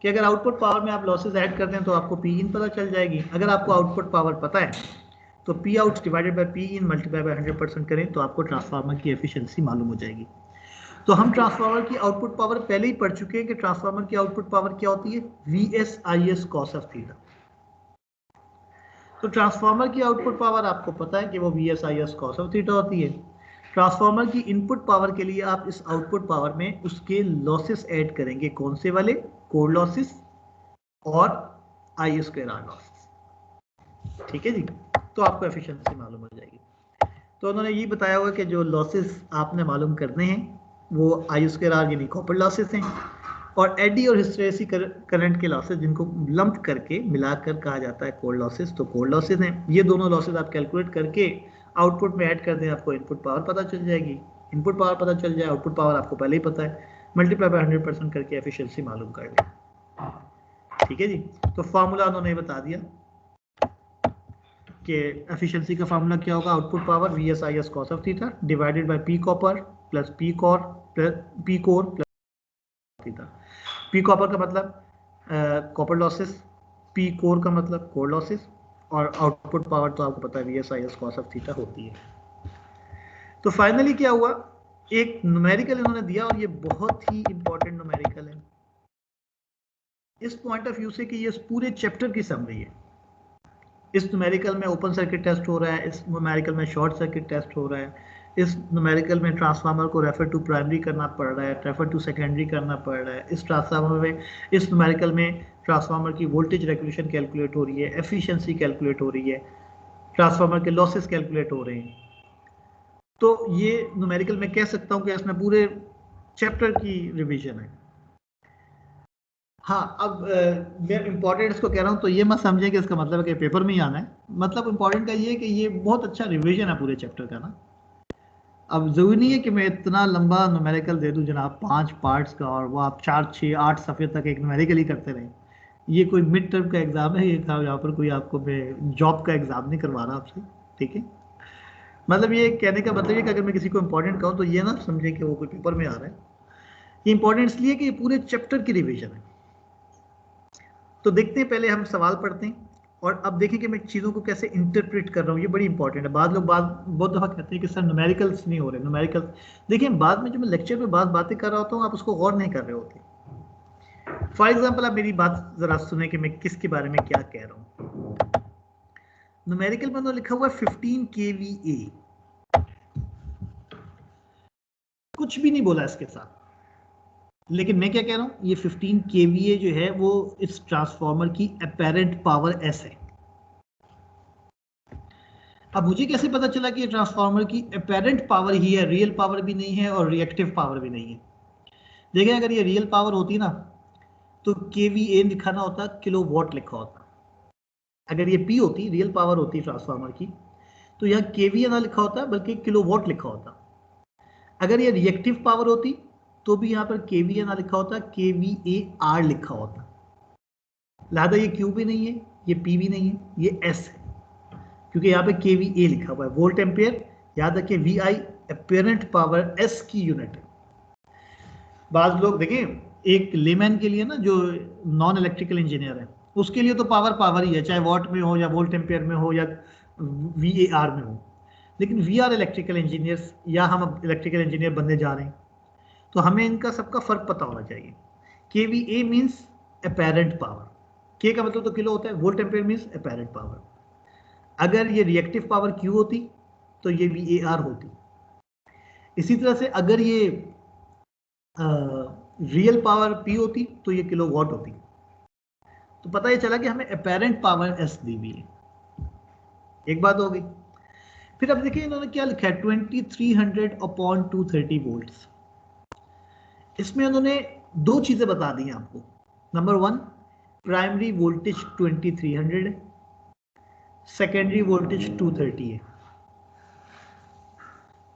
कि अगर आउटपुट पावर में आप लॉसेस ऐड कर दें तो आपको पी इन पता चल जाएगी। अगर आपको आउटपुट पावर पता है तो P out divided by P in multiply by 100% करें तो आपको ट्रांसफार्मर की एफिशिएंसी मालूम हो जाएगी। तो हम ट्रांसफार्मर की आउटपुट पावर पहले ही पढ़ चुके हैं कि ट्रांसफार्मर की आउटपुट पावर क्या होती है, VS I S cos of theta. तो ट्रांसफार्मर की आउटपुट पावर आपको पता है कि वो VS I S cos of theta होती है। ट्रांसफार्मर की इनपुट पावर के लिए आप इस आउटपुट पावर में उसके लॉसेस ऐड करेंगे, कौन से वाले, कोर लॉसेस और आई स्क्वायर आर लॉसेस। ठीक है जी, तो आपको एफिशिएंसी मालूम हो जाएगी। तो उन्होंने ये बताया हुआ कि जो लॉसेस आपने मालूम करने हैं वो I²R यानी कॉपर लॉसेस हैं, और एडी और हिस्टेरेसी करंट के लॉसेस जिनको लंप करके मिलाकर कहा जाता है कोर लॉसेस, तो कोर लॉसेस हैं। ये दोनों लॉसेस आप कैलकुलेट करके आउटपुट में ऐड कर दें, आपको इनपुट पावर पता चल जाएगी। इनपुट पावर पता चल जाए, आउटपुट पावर आपको पहले ही पता है, मल्टीप्लाई बाय 100% करके एफिशिएंसी मालूम कर लें। ठीक है जी, तो फार्मूला उन्होंने बता दिया कि एफिशिएंसी का फार्मूला क्या होगा, output power VSIS cos of theta divided by P copper plus P core plus theta. P copper का मतलब कॉपर लॉसेस, P कोर का मतलब कोर लॉसेस, और आउटपुट पावर तो आपको पता है VSIS cos ऑफ थीटा होती है। तो फाइनली क्या हुआ, एक न्यूमेरिकल इन्होंने दिया, और ये बहुत ही इंपॉर्टेंट न्यूमेरिकल है इस पॉइंट ऑफ व्यू से कि ये पूरे चैप्टर की समरी है। इस न्यूमेरिकल में ओपन सर्किट टेस्ट हो रहा है, इस न्यूमेरिकल में शॉर्ट सर्किट टेस्ट हो रहा है, इस न्यूमेरिकल में ट्रांसफार्मर को रेफर टू प्राइमरी करना पड़ रहा है, रेफर टू सेकेंडरी करना पड़ रहा है, इस ट्रांसफार्मर में, इस न्यूमेरिकल में ट्रांसफार्मर की वोल्टेज रेगुलेशन कैलकुलेट हो रही है, एफिशिएंसी कैलकुलेट हो रही है, ट्रांसफार्मर के लॉसेस कैलकुलेट हो रहे हैं। तो ये न्यूमेरिकल में कह सकता हूँ कि इसमें पूरे चैप्टर की रिविजन है। हाँ, अब मैं इंपॉर्टेंट इसको कह रहा हूँ तो ये मत समझें कि इसका मतलब है कि पेपर में ही आना है। मतलब इंपॉर्टेंट का ये है कि ये बहुत अच्छा रिवीजन है पूरे चैप्टर का ना। अब जरूरी नहीं है कि मैं इतना लंबा न्यूमेरिकल दे दूं जनाब 5 पार्ट्स का, और वो आप 4, 6, 8 सफ़े तक एक न्यूमेरिकल ही करते रहें। ये कोई मिड टर्म का एग्जाम है, ये यहाँ पर कोई आपको मैं जॉब का एग्जाम नहीं करवा रहा आपसे, ठीक है। मतलब ये कहने का मतलब है कि अगर मैं किसी को इंपॉर्टेंट कहूँ तो ये ना समझे कि वो कोई पेपर में आ रहा है। ये इंपॉर्टेंट इसलिए कि ये पूरे चैप्टर की रिविजन है। तो देखते हैं, पहले हम सवाल पढ़ते हैं और अब देखें कि मैं चीज़ों को कैसे इंटरप्रेट कर रहा हूँ। ये बड़ी इंपॉर्टेंट है। बाद लोग बहुत दफ़ा कहते हैं कि सर न्यूमेरिकल्स नहीं हो रहे, न्यूमेरिकल। देखिए, बाद में जब मैं लेक्चर में बातें कर रहा होता हूँ आप उसको गौर नहीं कर रहे होते। फॉर एग्जाम्पल, आप मेरी बात ज़रा सुने कि मैं किसके बारे में क्या कह रहा हूँ। न्यूमेरिकल में तो लिखा हुआ है 15 kVA, कुछ भी नहीं बोला इसके साथ, लेकिन मैं क्या कह रहा हूँ, ये 15 kVA जो है वो इस ट्रांसफार्मर की अपेरेंट पावर S है। अब मुझे कैसे पता चला कि ये ट्रांसफार्मर की अपेरेंट पावर ही है, रियल पावर भी नहीं है और रिएक्टिव पावर भी नहीं है। देखिए, अगर ये रियल पावर होती ना तो kVA लिखा ना होता, किलोवाट लिखा होता। अगर ये P होती, रियल पावर होती ट्रांसफार्मर की, तो यहाँ kVA ना लिखा होता बल्कि किलोवाट लिखा होता। अगर ये रिएक्टिव पावर होती तो भी यहाँ पर kVA ना लिखा होता, kVAR लिखा होता। लिहाजा ये Q भी नहीं है, ये P भी नहीं है, ये S है, क्योंकि यहाँ पे kVA लिखा हुआ है, वोल्ट एम्पियर। याद रखिए, VI अपेरेंट पावर S की यूनिट है। बाद लोग देखें, एक लेमैन के लिए ना, जो नॉन इलेक्ट्रिकल इंजीनियर है, उसके लिए तो पावर ही है, चाहे वॉट में हो या वोल्ट एम्पियर में हो या VAR में हो। लेकिन वी आर इलेक्ट्रिकल इंजीनियर्स, या हम इलेक्ट्रिकल इंजीनियर बनने जा रहे हैं, तो हमें इनका सबका फर्क पता होना चाहिए। kVA means apparent power, K का मतलब तो किलो होता है, volt ampere means apparent power. अगर ये रिएक्टिव पावर Q होती तो ये VAR होती। इसी तरह से अगर ये रियल पावर P होती तो ये किलोवाट होती। तो पता ये चला कि हमें अपेरेंट पावर S दी हुई है। एक बात हो गई। फिर अब देखिए इन्होंने क्या लिखा है, 2300/230 वोल्ट्स। इसमें उन्होंने दो चीजें बता दी हैं आपको। नंबर 1, प्राइमरी वोल्टेज 2300 है, सेकेंडरी वोल्टेज 230 है।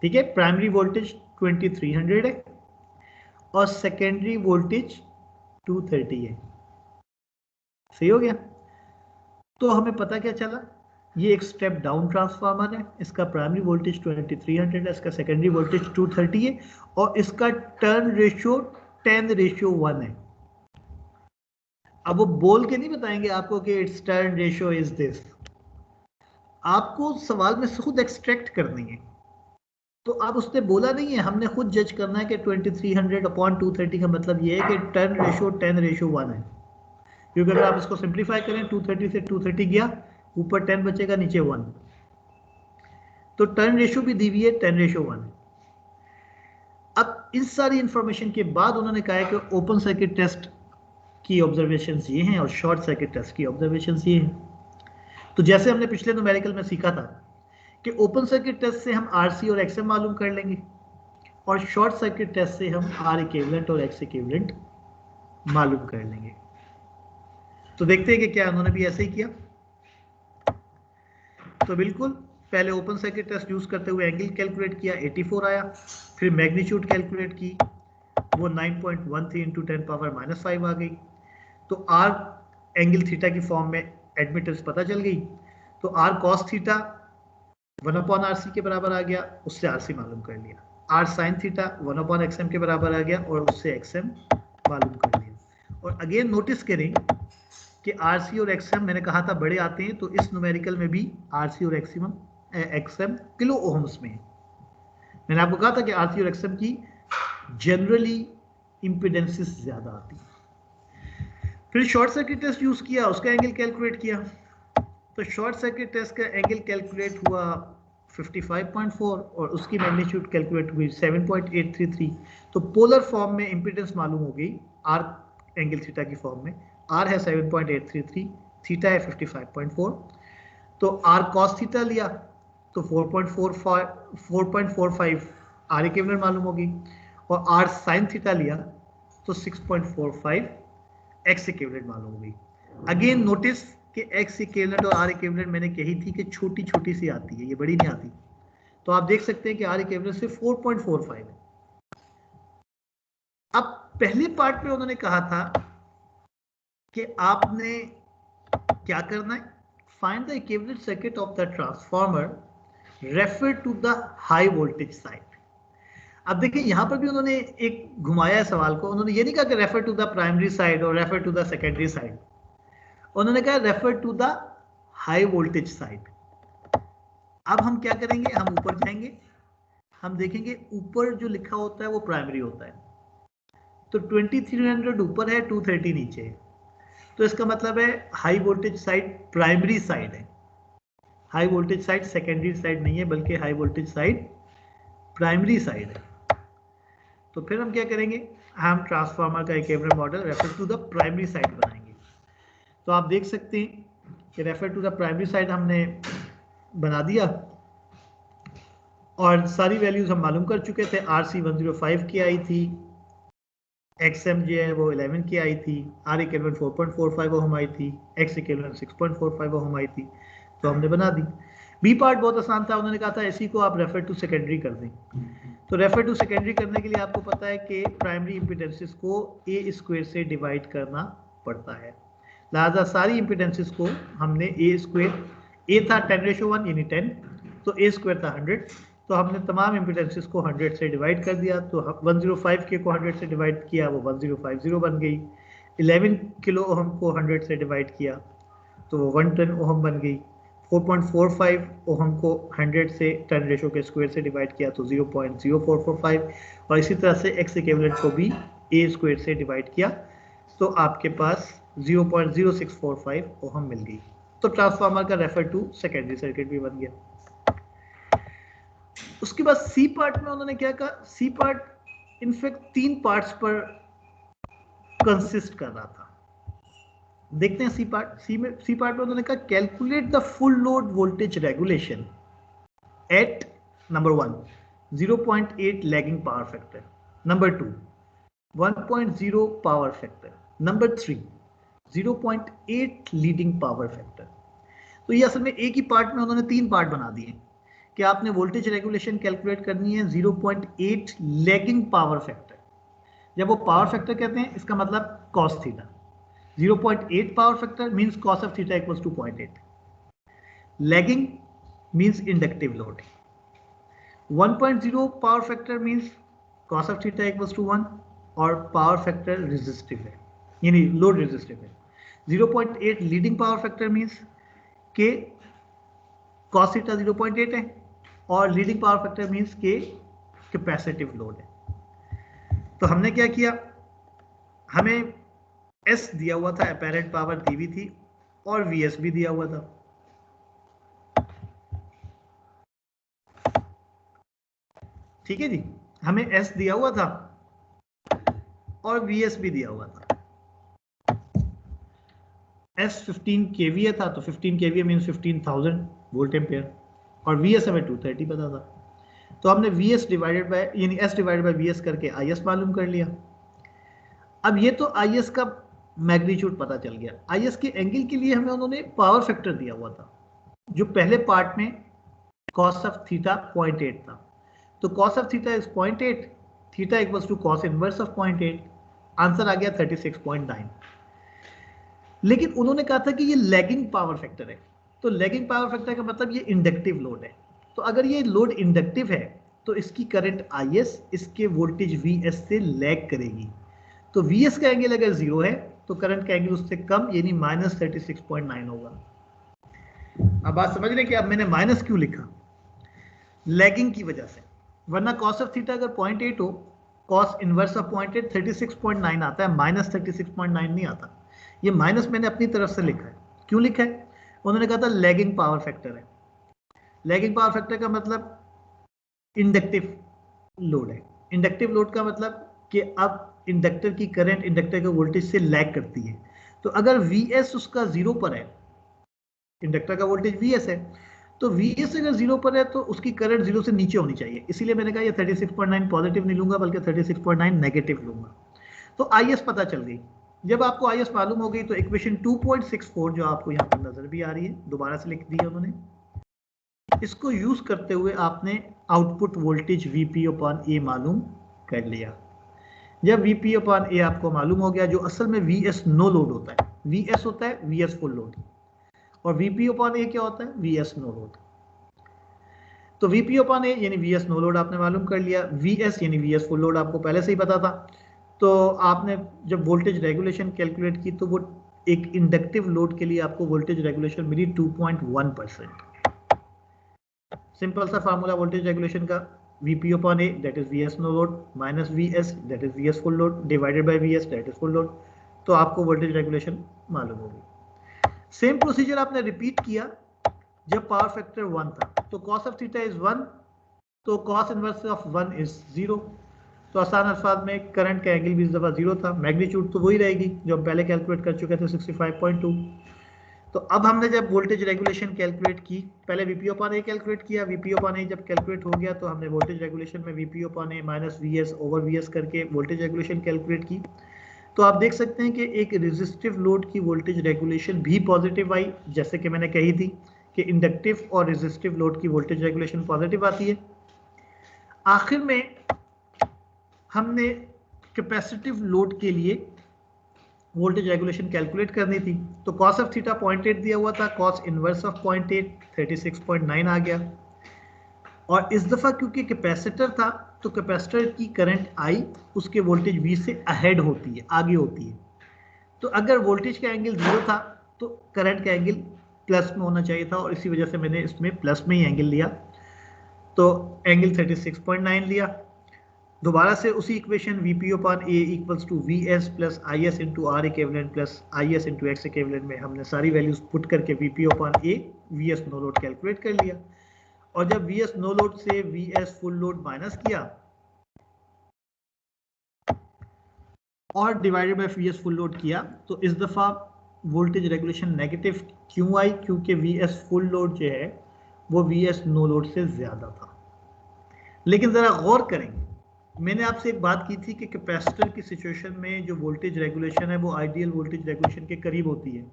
ठीक है, प्राइमरी वोल्टेज 2300 है और सेकेंडरी वोल्टेज 230 है। सही हो गया। तो हमें पता क्या चला, ये एक स्टेप डाउन ट्रांसफार्मर है, इसका प्राइमरी वोल्टेज 2300 है, इसका सेकेंडरी वोल्टेज 230 है और इसका टर्न रेशियो 10:1 है। अब वो बोल के नहीं बताएंगे आपको कि it's turn ratio is this, आपको सवाल में से खुद एक्सट्रैक्ट करनी है। तो आप उसने बोला नहीं है, हमने खुद जज करना है कि 2300/230 का मतलब ये है कि टर्न रेशियो 10:1 है। क्योंकि अगर आप इसको सिंप्लीफाई करें, 230 से 230 गया, ऊपर 10 बचेगा, नीचे 1, तो टर्न रेशियो भी दी हुई है 10:1 है। अब इस सारी इंफॉर्मेशन के बाद उन्होंने कहा है कि ओपन सर्किट टेस्ट की ऑब्जर्वेशंस ये हैं और शॉर्ट सर्किट टेस्ट की ऑब्जर्वेशंस ये हैं। तो जैसे हमने पिछले न्यूमेरिकल में सीखा था कि ओपन सर्किट टेस्ट से हम आरसी और एक्सएम मालूम कर लेंगे और शॉर्ट सर्किट टेस्ट से हम आर इक्विवेलेंट और एक्स इक्विवेलेंट मालूम कर लेंगे। तो देखते हैं कि क्या उन्होंने भी ऐसे ही किया। तो बिल्कुल पहले ओपन सर्किट टेस्ट यूज करते हुए एंगल कैलकुलेट किया, 84 आया। फिर मैग्नीट्यूड कैलकुलेट की, वो 9.13 इंटू 10⁻⁻5 आ गई। तो आर एंगल थीटा की फॉर्म में एडमिटेंस पता चल गई। तो आर कॉस थीटा 1/RC के बराबर आ गया, उससे आरसी मालूम कर लिया। आर साइन थीटा 1/XM के बराबर आ गया और उससे एक्सएम मालूम कर लिया। और अगेन नोटिस करें कि आरसी और एक्सएम मैंने कहा था बड़े आते हैं, तो इस न्यूमेरिकल में भी आरसी और एक्सएम किलो ओहम्स में है। मैंने आपको कहा था कि आरसी और एक्सएम की जनरली इंपिडेंसेस ज्यादा आती है। फिर शॉर्ट सर्किट टेस्ट यूज किया, उसका एंगल कैलकुलेट किया। तो शॉर्ट सर्किट टेस्ट का एंगल कैलकुलेट हुआ 55.4 और उसकी मैग्नीट्यूड कैलकुलेट हुई 7.833। तो पोलर फॉर्म में इंपिडेंस मालूम हो गई आर एंगल थीटा की फॉर्म में। आर है 7.833, थीटा है 55.4। तो आर कॉस थीटा लिया तो 4.45 आर इक्विवेलेंट मालूम होगी, और आर साइन थीटा लिया तो 6.45 एक्स इक्विवेलेंट मालूम होगी। अगेन नोटिस कि एक्स इक्विवेलेंट और आर इक्विवेलेंट मैंने कही थी कि छोटी छोटी सी आती है, ये बड़ी नहीं आती। तो आप देख सकते हैं कि आर इक्विवेलेंट से 4.45 है। अब पहले पार्ट में उन्होंने कहा था कि आपने क्या करना है, find the equivalent circuit of the transformer refer to the high voltage side. अब देखिए यहां पर भी उन्होंने एक घुमाया है सवाल को। उन्होंने ये नहीं कहा कि refer to the primary side और refer to the secondary side, उन्होंने कहा refer to the high voltage side. अब हम क्या करेंगे, हम ऊपर जाएंगे, हम देखेंगे ऊपर जो लिखा होता है वो प्राइमरी होता है। तो 2300 ऊपर है, 230 नीचे है, तो इसका मतलब है high voltage side primary side है। High voltage side secondary side नहीं है, बल्कि high voltage side primary side है। तो फिर हम क्या करेंगे, हम ट्रांसफार्मर का equivalent model refer to the primary side बनाएंगे। तो आप देख सकते हैं कि refer to the primary side हमने बना दिया और सारी वैल्यूज हम मालूम कर चुके थे। आरसी 105 की आई थी, एक्सएम जो है वो 11 की आई थी, आर इक्विवेलेंट 4.45 ओम आई थी, एक्स इक्विवेलेंट 6.45 ओम आई थी। तो हमने बना दी। बी पार्ट बहुत आसान था, उन्होंने कहा था इसी को आप रेफर टू सेकेंडरी कर दें। तो रेफर टू सेकेंडरी करने के लिए आपको पता है कि प्राइमरी इंपिडेंसेस को ए स्क्वायर से डिवाइड करना पड़ता है। लिहाजा सारी इंपिडेंसेस को हमने ए स्क्वायर, ए था 10:1 यानी 10, तो ए स्क्वायर था 100, तो हमने तमाम इंपिडेंसेस को 100 से डिवाइड कर दिया। तो 105 के को 100 से डिवाइड किया, वो 1050 बन गई। 11 किलो ओहम को 100 से डिवाइड किया तो वो 110 ओहम बन गई। 4.45 ओहम को 100 से 10 रेशो के स्क्वायर से डिवाइड किया तो 0.0445, और इसी तरह से एक्स इक्विवेलेंट को भी ए स्क्वायर से डिवाइड किया तो आपके पास 0.0645 ओहम मिल गई। तो ट्रांसफार्मर का रेफर टू सेकेंडरी सर्किट भी बन गया। उसके बाद सी पार्ट में उन्होंने क्या कहा, सी पार्ट इनफैक्ट 3 पार्ट्स पर कंसिस्ट कर रहा था। देखते हैं सी पार्ट। सी पार्ट में उन्होंने कहा calculate the full load voltage regulation at number 1 0.8 lagging power factor, number 2 1.0 power factor, number 3 0.8 leading power factor. तो ये असल में एक ही पार्ट में उन्होंने 3 पार्ट बना दिए कि आपने वोल्टेज रेगुलेशन कैलकुलेट करनी है 0.8 लैगिंग पावर फैक्टर। जब वो पावर फैक्टर कहते हैं इसका मतलब cos theta. 0.8 power factor means cos of theta equals to 0.8. Lagging means inductive load. 1.0 power factor means cos of theta equals to 1 और power factor resistive है, यानी load resistive है। 0.8 leading power factor means के cos theta 0.8 है और leading power factor means के capacitive load है। तो हमने क्या किया, हमें S दिया हुआ था, अपेरेंट पावर दी हुई थी और VS भी दिया हुआ था। ठीक है जी, हमें S दिया हुआ था और VS भी दिया हुआ था। एस 15 केवीए था तो 15 केवीए मीन्स 15,000 वोल्ट एम्पेयर और वीएस हमें 230 पता था, तो हमने वीएस डिवाइडेड बाय यानी एस डिवाइडेड बाय वीएस करके आईएस मालूम कर लिया। अब ये तो आईएस का मैग्नीट्यूड पता चल गया। आईएस के एंगल के लिए हमें उन्होंने पावर फैक्टर दिया हुआ था, जो पहले पार्ट में cos ऑफ थीटा 0.8 था, तो cos of theta is 0.8, theta equals to cos inverse of 0.8, answer आ गया 36.9। लेकिन उन्होंने कहा था कि ये लैगिंग पावर फैक्टर है, तो लैगिंग पावर फैक्टर का मतलब ये इंडक्टिव लोड है, तो अगर ये लोड इंडक्टिव है तो इसकी करंट आईएस इसके वोल्टेज वीएस से लैग करेगी, तो वीएस का एंगल अगर 0 है तो करंट का एंगल उससे कम यानी -36.9 होगा। अब बात समझ रहे हैं कि अब मैंने माइनस क्यों लिखा, लैगिंग की वजह से, वरना cos ऑफ थीटा अगर 0.8 हो, cos इनवर्स ऑफ 0.8 36.9 आता है, -36.9 नहीं आता। ये माइनस मैंने अपनी तरफ से लिखा है, क्यों लिखा है, उन्होंने कहा था लैगिंग पावर फैक्टर है। लैगिंग पावर फैक्टर का मतलब इंडक्टिव लोड है, इंडक्टिव लोड का मतलब कि अब इंडक्टर की करंट इंडक्टर के वोल्टेज से लैग करती है, तो अगर वीएस उसका 0 पर है, इंडक्टर का वोल्टेज वीएस है, तो वीएस अगर 0 पर है तो उसकी करंट 0 से नीचे होनी चाहिए, इसीलिए मैंने कहा ये 36.9 पॉजिटिव नहीं लूंगा बल्कि 36.9 नेगेटिव लूंगा। तो आईएस पता चल गई। जब आपको आईएस मालूम हो गई तो इक्वेशन 2.64 जो आपको यहाँ पर नजर भी आ रही है, दोबारा से लिख दी है उन्होंने, इसको यूज करते हुए आपने आउटपुट वोल्टेज Vp/A मालूम कर लिया। जब Vp/A आपको मालूम हो गया, जो असल में Vs नो लोड होता है, Vs होता है Vs फुल लोड, और Vp/A क्या होता है, Vs नो लोड। तो Vp/A यानी Vs नो लोड आपने मालूम कर लिया, Vs यानी Vs फुल लोड आपको पहले से ही पता था। तो आपने जब वोल्टेज रेगुलेशन कैलकुलेट की तो वो एक इंडक्टिव लोड के लिए आपको वोल्टेज रेगुलेशन मिली 2.1%। सिंपल सा फार्मूला वोल्टेज रेगुलेशन का, Vp/A that is Vs no load minus Vs that is Vs full load divided by Vs that is full load, तो आपको वोल्टेज रेगुलेशन मालूम होगी। सेम प्रोसीजर आपने रिपीट किया जब power factor 1 था, तो cos ऑफ थीटा इज 1, तो cos इनवर्स ऑफ 1 इज 0, तो आसान अल्फाज में करंट का एंगल भी इस दफा 0 था, मैग्नीट्यूड तो वही रहेगी जो हम पहले कैलकुलेट कर चुके थे 65.2। तो अब हमने जब वोल्टेज रेगुलेशन कैलकुलेट की, पहले Vp/A कैलकुलेट किया, Vp/A जब कैलकुलेट हो गया तो हमने वोल्टेज रेगुलेशन में Vp/A minus Vs over Vs करके वोल्टेज रेगुलेशन कैलकुलेट की। तो आप देख सकते हैं कि एक रेजिस्टिव लोड की वोल्टेज रेगुलेशन भी पॉजिटिव आई, जैसे कि मैंने कही थी कि इंडक्टिव और रेजिस्टिव लोड की वोल्टेज रेगुलेशन पॉजिटिव आती है। आखिर में हमने कैपेसिटिव लोड के लिए वोल्टेज रेगुलेशन कैलकुलेट करनी थी, तो cos ऑफ थीटा 0.8 दिया हुआ था, cos इनवर्स ऑफ 0.8 36.9 आ गया, और इस दफा क्योंकि कैपेसिटर था तो कैपेसिटर की करंट आई उसके वोल्टेज V से अहेड होती है, आगे होती है, तो अगर वोल्टेज का एंगल 0 था तो करंट का एंगल प्लस में होना चाहिए था, और इसी वजह से मैंने इसमें प्लस में ही एंगल लिया, तो एंगल 36.9 लिया। दोबारा से उसी equation Vp/A equals to Vs plus Is into R equivalent plus Is into X equivalent में हमने सारी वैल्यूज पुट करके Vp/A Vs no load calculate कर लिया, और जब Vs नो लोड से Vs फुल लोड माइनस किया और divided by Vs full load किया, तो इस दफा वोल्टेज रेगुलेशन नेगेटिव क्यों आई, क्योंकि Vs फुल लोड जो है वो Vs नो लोड से ज्यादा था। लेकिन जरा गौर करें, मैंने आपसे एक बात की थी कि कैपेसिटर की सिचुएशन में जो वोल्टेज रेगुलेशन है वो आइडियल वोल्टेज रेगुलेशन के करीब होती है,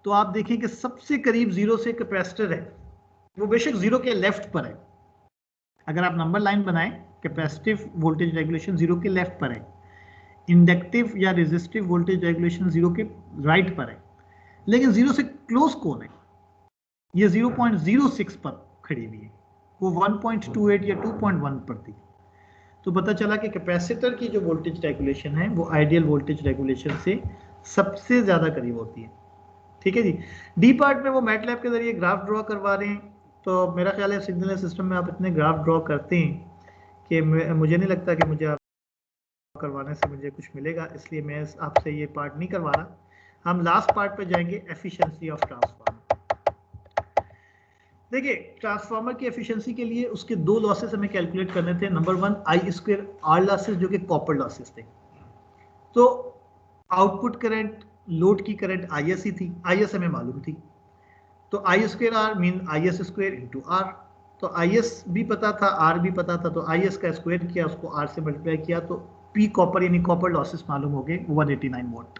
तो आप देखें कि सबसे करीब 0 से कैपेसिटर है, वो बेशक 0 के लेफ्ट पर है। अगर आप नंबर लाइन बनाएं, कैपेसिटिव वोल्टेज रेगुलेशन 0 के लेफ्ट पर है, इंडक्टिव या रेजिस्टिव वोल्टेज रेगुलेशन 0 के राइट पर है, लेकिन 0 से क्लोज कौन है, ये 0.06 पर खड़ी हुई है, वो 1.28 या 2.1 पर थी। तो पता चला कि कैपेसिटर की जो वोल्टेज रेगुलेशन है वो आइडियल वोल्टेज रेगुलेशन से सबसे ज्यादा करीब होती है। ठीक है जी। डी पार्ट में वो मैटलैब के जरिए ग्राफ ड्रॉ करवा रहे हैं, तो मेरा ख्याल है सिग्नल सिस्टम में आप इतने ग्राफ ड्रॉ करते हैं कि मुझे नहीं लगता कि मुझे आप करवाने से मुझे कुछ मिलेगा, इसलिए मैं आपसे ये पार्ट नहीं करवा रहा। हम लास्ट पार्ट पे जाएंगे, एफिशिएंसी ऑफ ट्रांसफार्मर। देखिए, ट्रांसफार्मर की एफिशिएंसी के लिए उसके दो लॉसेस हमें कैलकुलेट करने थे। नंबर 1 I² R लॉसेस जो कि कॉपर लॉसेस थे। तो आउटपुट करंट लोड की करंट IS ही थी, IS हमें मालूम थी, तो I square R mean IS square into R, तो IS भी पता था, R भी पता था, तो IS का स्क्वायर किया, उसको R से मल्टीप्लाई किया, तो P कॉपर यानी कॉपर लॉसेस मालूम हो गए 189 वॉट।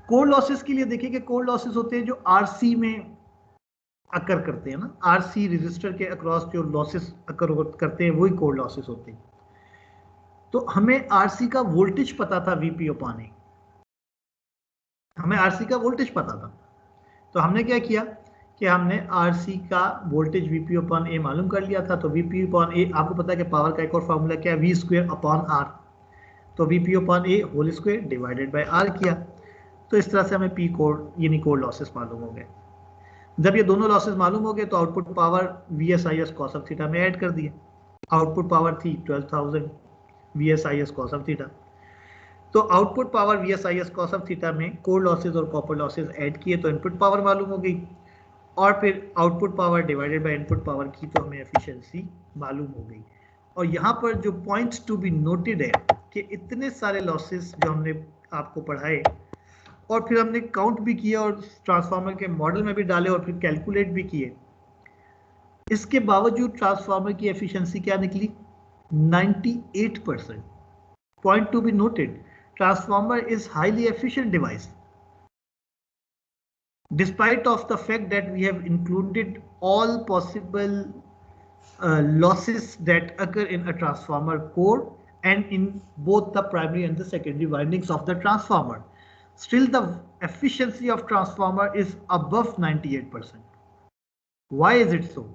कोर लॉसेस के लिए देखिए कि कोर लॉसेस होते हैं जो RC में अकर करते हैं ना, RC रजिस्टर के अक्रॉस जो लॉसेस अकर करते हैं वही कोर लॉसेस होते हैं। तो हमें RC का वोल्टेज पता था VP/A, हमें RC का वोल्टेज पता था, तो हमने क्या किया कि हमने RC का वोल्टेज VP/A मालूम कर लिया था। तो VP/A आपको पता है कि पावर का एक और फॉर्मूला क्या है, V स्क्वायर अपॉन R, तो VP/A whole square divided by R किया, तो इस तरह से हमें P कोर यानी कोर लॉसेस मालूम हो गए। जब ये दोनों लॉसेस मालूम हो गए तो output power VSIS cos of theta में ऐड कर दिए, आउटपुट पावर थी 12,000 VSIS cos ऑफ थीटा, तो output power VSIS cos of theta में कोर लॉसेस और कॉपर लॉसेस ऐड किए तो इनपुट पावर मालूम हो गई, और फिर output power divided by input power की तो हमें एफिशिएंसी मालूम हो गई। और यहाँ पर जो पॉइंट्स टू बी नोटेड है कि इतने सारे लॉसेस जो हमने आपको पढ़ाए और फिर हमने काउंट भी किया और ट्रांसफार्मर के मॉडल में भी डाले और फिर कैलकुलेट भी किए, इसके बावजूद ट्रांसफार्मर की एफिशिएंसी क्या निकली, 98%। Point to be noted, transformer is highly efficient device despite of the fact that we have included all possible losses that occur in a transformer core and in both the primary and the secondary windings of the transformer. Still the efficiency of transformer is above 98%. Why is it so?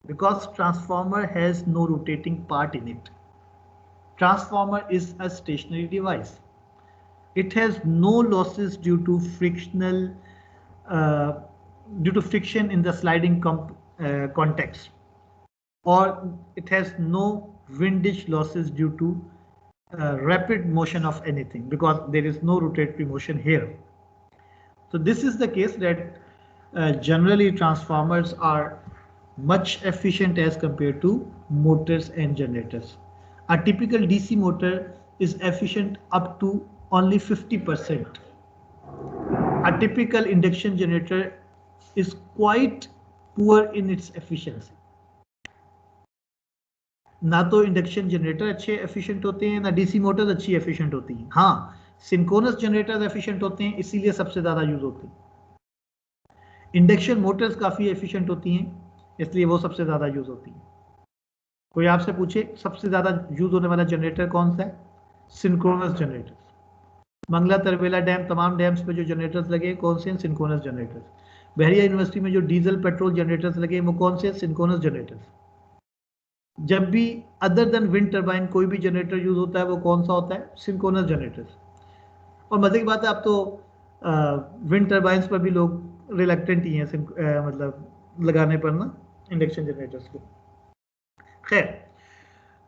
Because transformer has no rotating part in it. Transformer is a stationary device. It has no losses due to frictional due to friction in the sliding context, or it has no windage losses due to rapid motion of anything, because there is no rotatory motion here. So this is the case that generally transformers are much efficient as compared to motors and generators. A typical DC motor is efficient up to only 50%. A typical induction generator is quite poor in its efficiency. ना तो induction generator अच्छे efficient होते हैं, ना DC Motors अच्छी efficient होती हैं। हाँ, सिंक्रोनस जनरेटर्स एफिशिएंट होते हैं, इसीलिए सबसे ज़्यादा यूज होती हैं। इंडक्शन मोटर्स काफ़ी एफिशिएंट होती हैं, इसलिए वो सबसे ज़्यादा यूज होती हैं। कोई आपसे पूछे सबसे ज़्यादा यूज होने वाला जनरेटर कौन सा है, synchronous generator. Mangla Tarbela dam, तमाम डैम्स पे जो जनरेटर्स लगे कौन से हैं, सिंक्रोनस जनरेटर्स। बहरिया यूनिवर्सिटी में जो डीजल पेट्रोल जनरेटर्स लगे वो कौन से, सिंक्रोनस जनरेटर्स। जब भी अदर देन विंड टरबाइन कोई भी जनरेटर यूज होता है वो कौन सा होता है, सिंक्रोनस जनरेटर्स। और मजे की बात है, अब तो विंड टरबाइंस पर भी लोग रिलक्टेंट ही हैं मतलब लगाने पर ना इंडक्शन जनरेटर्स को। खैर,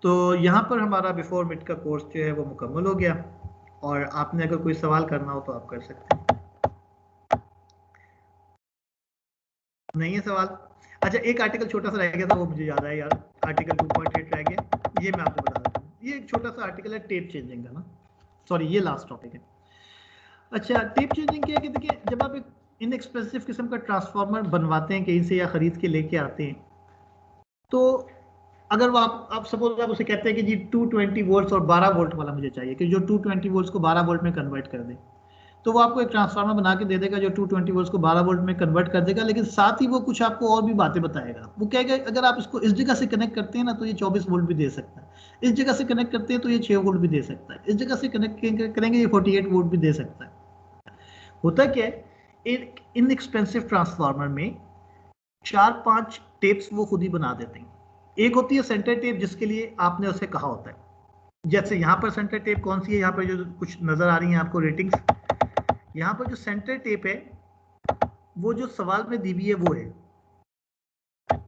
तो यहाँ पर हमारा बिफोर मिड का कोर्स जो है वो मुकम्मल हो गया, और आपने अगर कोई सवाल करना हो तो आप कर सकते हैं। नहीं है सवाल? अच्छा, एक आर्टिकल छोटा सा रह गया था, वो मुझे याद आया यार, आर्टिकल 2.8 रह गया, ये मैं आपको बता देता हूँ। ये एक छोटा सा आर्टिकल है टेप चेंजिंग का ना, सॉरी ये लास्ट टॉपिक है। अच्छा, टेप चेंजिंग क्या है कि देखिए, जब आप एक इनएक्सपेंसिव किस्म का ट्रांसफार्मर बनवाते हैं कहीं से या खरीद के लेके आते हैं, तो अगर वो आप सपोज आप उसे कहते हैं कि जी 220 वोल्ट्स और 12 वोल्ट वाला मुझे चाहिए, कि जो 220 वोल्ट्स को 12 वोल्ट में कन्वर्ट कर दे, तो वो आपको एक ट्रांसफार्मर बना के दे देगा जो 220 वोल्ट्स को 12 वोल्ट में कन्वर्ट कर देगा, लेकिन साथ ही वो कुछ आपको और भी बातें बताएगा। वो कहेगा अगर आप इसको इस जगह से कनेक्ट करते हैं ना तो ये 24 वोल्ट भी दे सकता है, इस जगह से कनेक्ट करते हैं तो ये 6 वोल्ट भी दे सकता है, इस जगह से कनेक्ट करेंगे ये 48 वोल्ट भी दे सकता है। होता क्या है, एक इनएक्सपेंसिव ट्रांसफार्मर में 4-5 टेप्स वो खुद ही बना देते हैं। एक होती है सेंटर टेप, जिसके लिए आपने उसे कहा होता है, जैसे यहाँ पर सेंटर टेप कौन सी है, यहाँ पर जो कुछ नजर आ रही है आपको रेटिंग्स, यहाँ पर जो सेंटर टेप है वो जो सवाल में दी हुई है वो है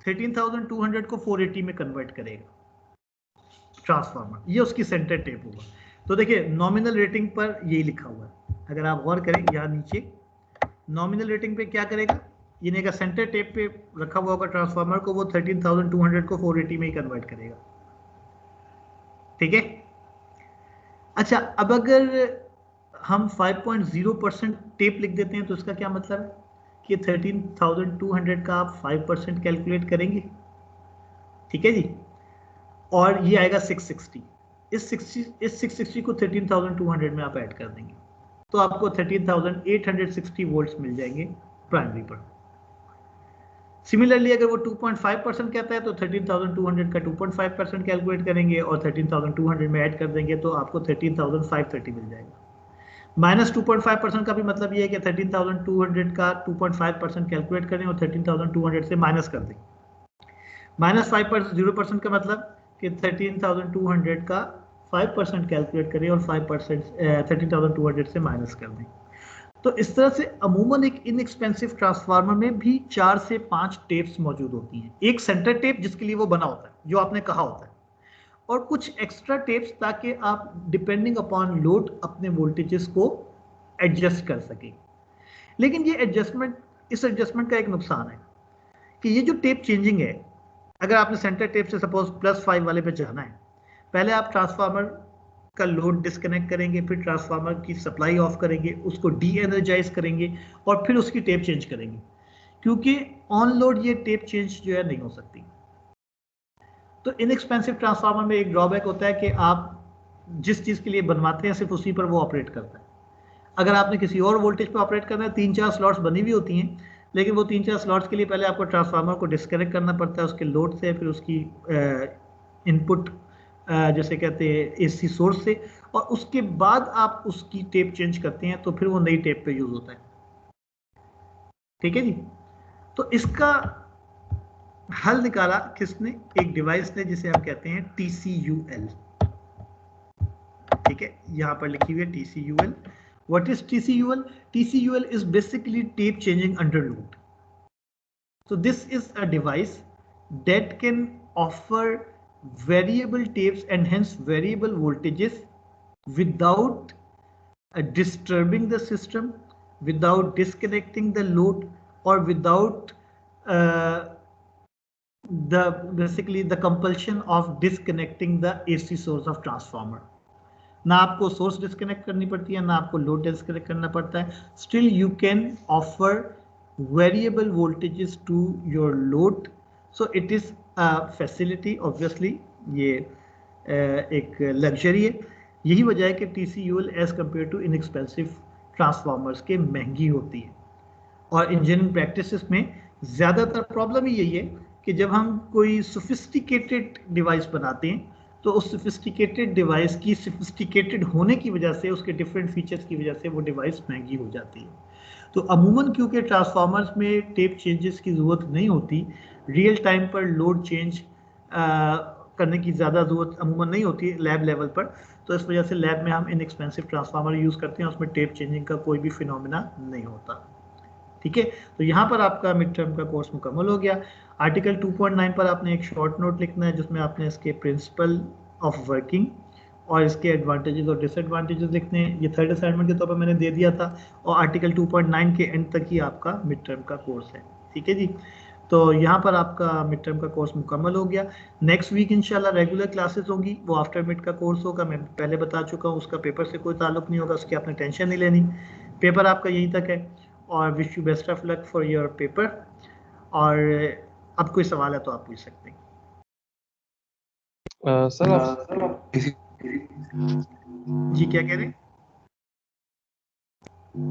13,200 को 480 में कन्वर्ट करेगा ट्रांसफार्मर, ये उसकी सेंटर टेप होगा। तो देखिए नॉमिनल रेटिंग पर यही लिखा हुआ है, अगर आप गौर करें यहाँ नीचे नॉमिनल रेटिंग पे क्या करेगा, ये का सेंटर टेप पे रखा हुआ होगा ट्रांसफार्मर को, वो 13,200 को 480 में ही कन्वर्ट करेगा। ठीक है। अच्छा, अब अगर हम 5.0% टेप लिख देते हैं तो इसका क्या मतलब है कि 13,200 का आप 5% कैलकुलेट करेंगे, ठीक है जी, और ये आएगा 660। इस 660 को 13,200 में आप ऐड कर देंगे तो आपको 13,860 वोल्ट्स मिल जाएंगे प्राइमरी पर। सिमिलरली अगर वो 2.5% कहता है तो 13,200 का 2.5% कैलकुलेट करेंगे और 13,200 में ऐड कर देंगे तो आपको 13,530 मिल जाएगा। माइनस 2.5% का भी मतलब ये है कि 13,200 का 2.5% कैलकुलेट करें और 13,200 से माइनस कर दें। माइनस 5.0% का मतलब कि 13,200 का 5% कैलकुलेट करें और 5% 13,200 से माइनस कर दें। तो इस तरह से अमूमन एक इनएक्सपेंसिव ट्रांसफार्मर में भी 4 से 5 टेप्स मौजूद होती हैं। एक सेंटर टेप जिसके लिए वो बना होता है, जो आपने कहा होता है, और कुछ एक्स्ट्रा टेप्स ताकि आप डिपेंडिंग अपॉन लोड अपने वोल्टेजेस को एडजस्ट कर सकें। लेकिन ये इस एडजस्टमेंट का एक नुकसान है कि ये जो टेप चेंजिंग है, अगर आपने सेंटर टेप से सपोज +5 वाले पे जाना है, पहले आप ट्रांसफार्मर का लोड डिस्कनेक्ट करेंगे, फिर ट्रांसफार्मर की सप्लाई ऑफ करेंगे, उसको डी एनर्जाइज करेंगे और फिर उसकी टेप चेंज करेंगे, क्योंकि ऑन लोड ये टेप चेंज जो है नहीं हो सकती। तो इनएक्सपेंसिव ट्रांसफार्मर में एक ड्रॉबैक होता है कि आप जिस चीज़ के लिए बनवाते हैं सिर्फ उसी पर वो ऑपरेट करता है। अगर आपने किसी और वोल्टेज पर ऑपरेट करना है, 3-4 स्लॉट्स बनी हुई होती हैं, लेकिन वो 3-4 स्लॉट्स के लिए पहले आपको ट्रांसफार्मर को डिस्कनेक्ट करना पड़ता है उसके लोड से, फिर उसकी इनपुट जैसे कहते हैं एसी सोर्स से, और उसके बाद आप उसकी टेप चेंज करते हैं तो फिर वो नई टेप पे यूज होता है। ठीक है जी। तो इसका हल निकाला किसने? एक डिवाइस ने जिसे हम कहते हैं TCUL। ठीक है, यहां पर लिखी हुई है TCUL। What is TCUL? TCUL is basically tape changing under load. So this is a device that can offer variable tapes and hence variable voltages without disturbing the system, without disconnecting the load, or without uh, basically the compulsion of disconnecting the AC source of transformer. ना आपको source disconnect करनी पड़ती है, ना आपको load disconnect करना पड़ता है। Still you can offer variable voltages to your load, so it is a facility. Obviously ये एक लग्जरी है। यही वजह है कि TCUL as compare to inexpensive transformers के महंगी होती है। और इंजीनियरिंग प्रैक्टिसेस में ज़्यादातर प्रॉब्लम ही यही है कि जब हम कोई सोफिस्टिकेटेड डिवाइस बनाते हैं तो उस सोफिस्टिकेटेड डिवाइस की सोफिस्टिकेटेड होने की वजह से, उसके डिफरेंट फीचर्स की वजह से वो डिवाइस महंगी हो जाती है। तो अमूमन क्योंकि ट्रांसफार्मर्स में टेप चेंजेस की ज़रूरत नहीं होती, रियल टाइम पर लोड चेंज करने की ज़्यादा ज़रूरत अमूमन नहीं होती लैब लेवल पर, तो इस वजह से लैब में हम इनएक्सपेंसिव ट्रांसफार्मर यूज़ करते हैं, उसमें टेप चेंजिंग का कोई भी फिनोमिना नहीं होता। ठीक है, तो यहाँ पर आपका मिड टर्म का कोर्स मुकम्मल हो गया। आर्टिकल 2.9 पर आपने एक शॉर्ट नोट लिखना है जिसमें आपने इसके प्रिंसिपल ऑफ वर्किंग और इसके एडवांटेजेस और डिसएडवांटेजेस लिखने हैं। ये थर्ड असाइनमेंट के तौर पर मैंने दे दिया था और आर्टिकल 2.9 के एंड तक ही आपका मिड टर्म का कोर्स है। ठीक है जी, तो यहाँ पर आपका मिड टर्म का कोर्स मुकम्मल हो गया। नेक्स्ट वीक इंशाल्लाह रेगुलर क्लासेस होंगी, वो आफ्टर मिड का कोर्स होगा। मैं पहले बता चुका हूँ, उसका पेपर से कोई ताल्लुक नहीं होगा, उसकी आपने टेंशन नहीं लेनी, पेपर आपका यहीं तक है। और wish you best of luck for your paper. और अब कोई सवाल है तो आप पूछ सकते हैं। सर जी क्या कह रहे हैं?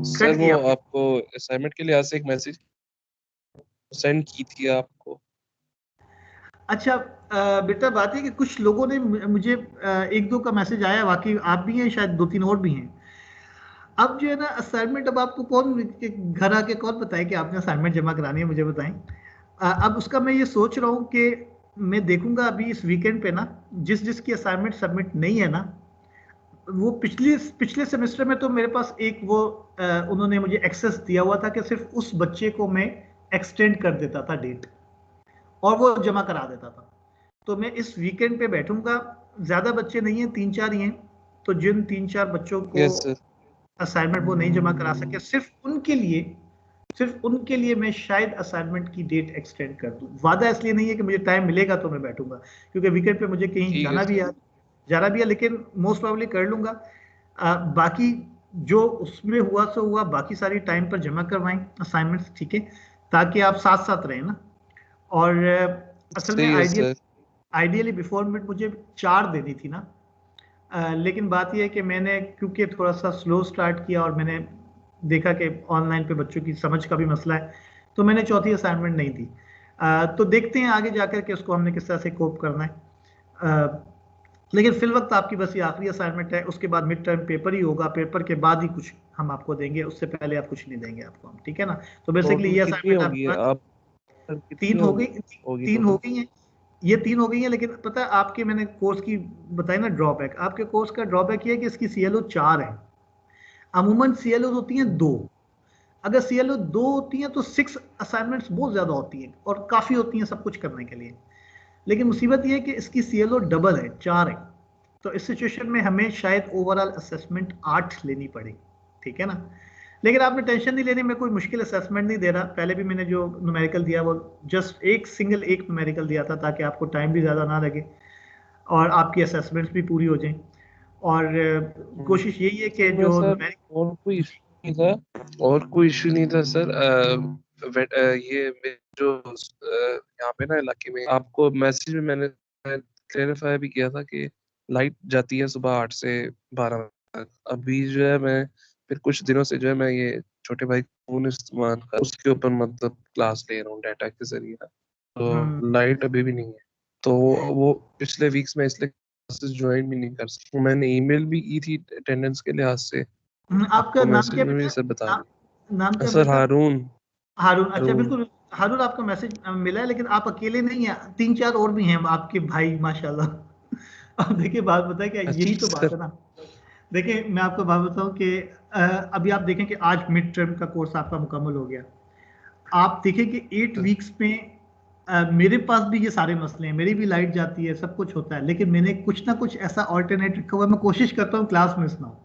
सर वो आपको असाइनमेंट के लिए आज से एक मैसेज सेंड की थी आपको। अच्छा बेटा, बात है कि कुछ लोगों ने मुझे एक दो का मैसेज आया, बाकी आप भी हैं, शायद 2-3 और भी हैं। अब जो है ना असाइनमेंट, अब आपको कौन घर आके कौन बताए कि आपने असाइनमेंट जमा करानी है, मुझे बताएं। अब उसका मैं ये सोच रहा हूँ कि मैं देखूंगा अभी इस वीकेंड पे ना, जिसकी असाइनमेंट सबमिट नहीं है ना, वो पिछले सेमेस्टर में तो मेरे पास एक वो उन्होंने मुझे एक्सेस दिया हुआ था कि सिर्फ उस बच्चे को मैं एक्सटेंड कर देता था डेट और वो जमा करा देता था। तो मैं इस वीकेंड पे बैठूंगा, ज्यादा बच्चे नहीं हैं, 3-4 ही हैं, तो जिन 3-4 बच्चों को असाइनमेंट वो नहीं जमा करा सके, सिर्फ उनके लिए मैं शायद असाइनमेंट की डेट एक्सटेंड कर दूं। वादा इसलिए नहीं है कि मुझे टाइम मिलेगा तो मैं बैठूंगा, क्योंकि वीकेंड पे मुझे कहीं जाना भी है, लेकिन मोस्ट प्रोबेबली कर लूंगा। बाकी जो उसमें हुआ सो हुआ, बाकी सारी टाइम पर जमा करवाएं असाइनमेंट्स, ठीक है, ताकि आप साथ साथ रहें ना। और असल में सही है सर। आइडियली बिफोर मिड मुझे 4 देनी थी ना, लेकिन बात यह है कि मैंने क्योंकि थोड़ा सा स्लो स्टार्ट किया और मैंने देखा कि ऑनलाइन पे बच्चों की समझ का भी मसला है, तो मैंने चौथी असाइनमेंट नहीं दी। तो देखते हैं आगे जाकर के उसको हमने किस तरह से कोप करना है। लेकिन फिल वक्त आपकी बस ये आखिरी असाइनमेंट है, उसके बाद मिड टर्म पेपर ही होगा, पेपर के बाद ही कुछ हम आपको देंगे, उससे पहले आप कुछ नहीं देंगे आपको हम, ठीक है ना। तो बेसिकली टोटल ये कितनी असाइनमेंट होगी आप आप सर, तीन कितनी हो गई, होगी तीन हो टोटल? गई हैं, ये 3 हो गई हैं। लेकिन पता है आपके, मैंने कोर्स की बताई ना ड्रॉबैक, आपके कोर्स का ड्रॉबैक ये है कि इसकी CLO 4 है। अमूमन CLO होती हैं 2। अगर CLO 2 होती हैं तो 6 असाइनमेंट्स बहुत ज्यादा होती हैं और काफी होती हैं सब कुछ करने के लिए। लेकिन मुसीबत ये है कि इसकी CLO डबल है, 4 है। तो इस सिचुएशन में हमें शायद ओवरऑल असेसमेंट 8 लेनी पड़े, ठीक है ना। लेकिन आपने टेंशन नहीं लेनी, मैं कोई मुश्किल असेसमेंट नहीं दे रहा। पहले भी मैंने जो न्यूमेरिकल दिया वो जस्ट एक न्यूमेरिकल दिया था, ताकि आपको टाइम भी ज़्यादा ना लगे और आपकी असेसमेंट्स भी पूरी हो जाएं। और कोशिश यही है कि सर जो सर न्यूमेरिक, और कोई इशू नहीं था, और कोई इशू नहीं था सर। ये जो यहाँ पे ना इलाके में आपको मैसेज में मैंने क्लेरिफाई भी किया था कि लाइट जाती है सुबह 8 से 12 तक। अभी जो है मैं फिर कुछ दिनों से जो है मैं ये छोटे भाई फोन इस्तेमाल कर उसके ऊपर मतलब क्लास ले रहा हूँ डाटा के जरिए, तो लाइट अभी भी नहीं है। तो वो पिछले वीक्स में इसलिए क्लासेस ज्वाइन भी नहीं कर सकता। मैंने ईमेल भी की थी अटेंडेंस के लिहाज से, आपका आपको नाम मैसेज क्या में भी बेटा? सर बता नाम दिया। क्या सर बेटा? हारून। हारून, अच्छा हारून। बिल्कुल। हारून, आपका मैसेज मिला है, लेकिन आप अकेले नहीं हैं, 3-4 और भी हैं आपके भाई माशाल्लाह। अब देखिए बात बताए क्या, यही अच्छा तो बात सर। है ना। देखिए मैं आपको बात बताऊं कि अभी आप देखें कि आज मिड टर्म का कोर्स आपका मुकम्मल हो गया। आप देखें कि 8 वीक्स में मेरे पास भी ये सारे मसले हैं, मेरी भी लाइट जाती है, सब कुछ होता है, लेकिन मैंने कुछ ना कुछ ऐसा ऑल्टरनेट रखा हुआ है, मैं कोशिश करता हूँ क्लास मिस ना हो,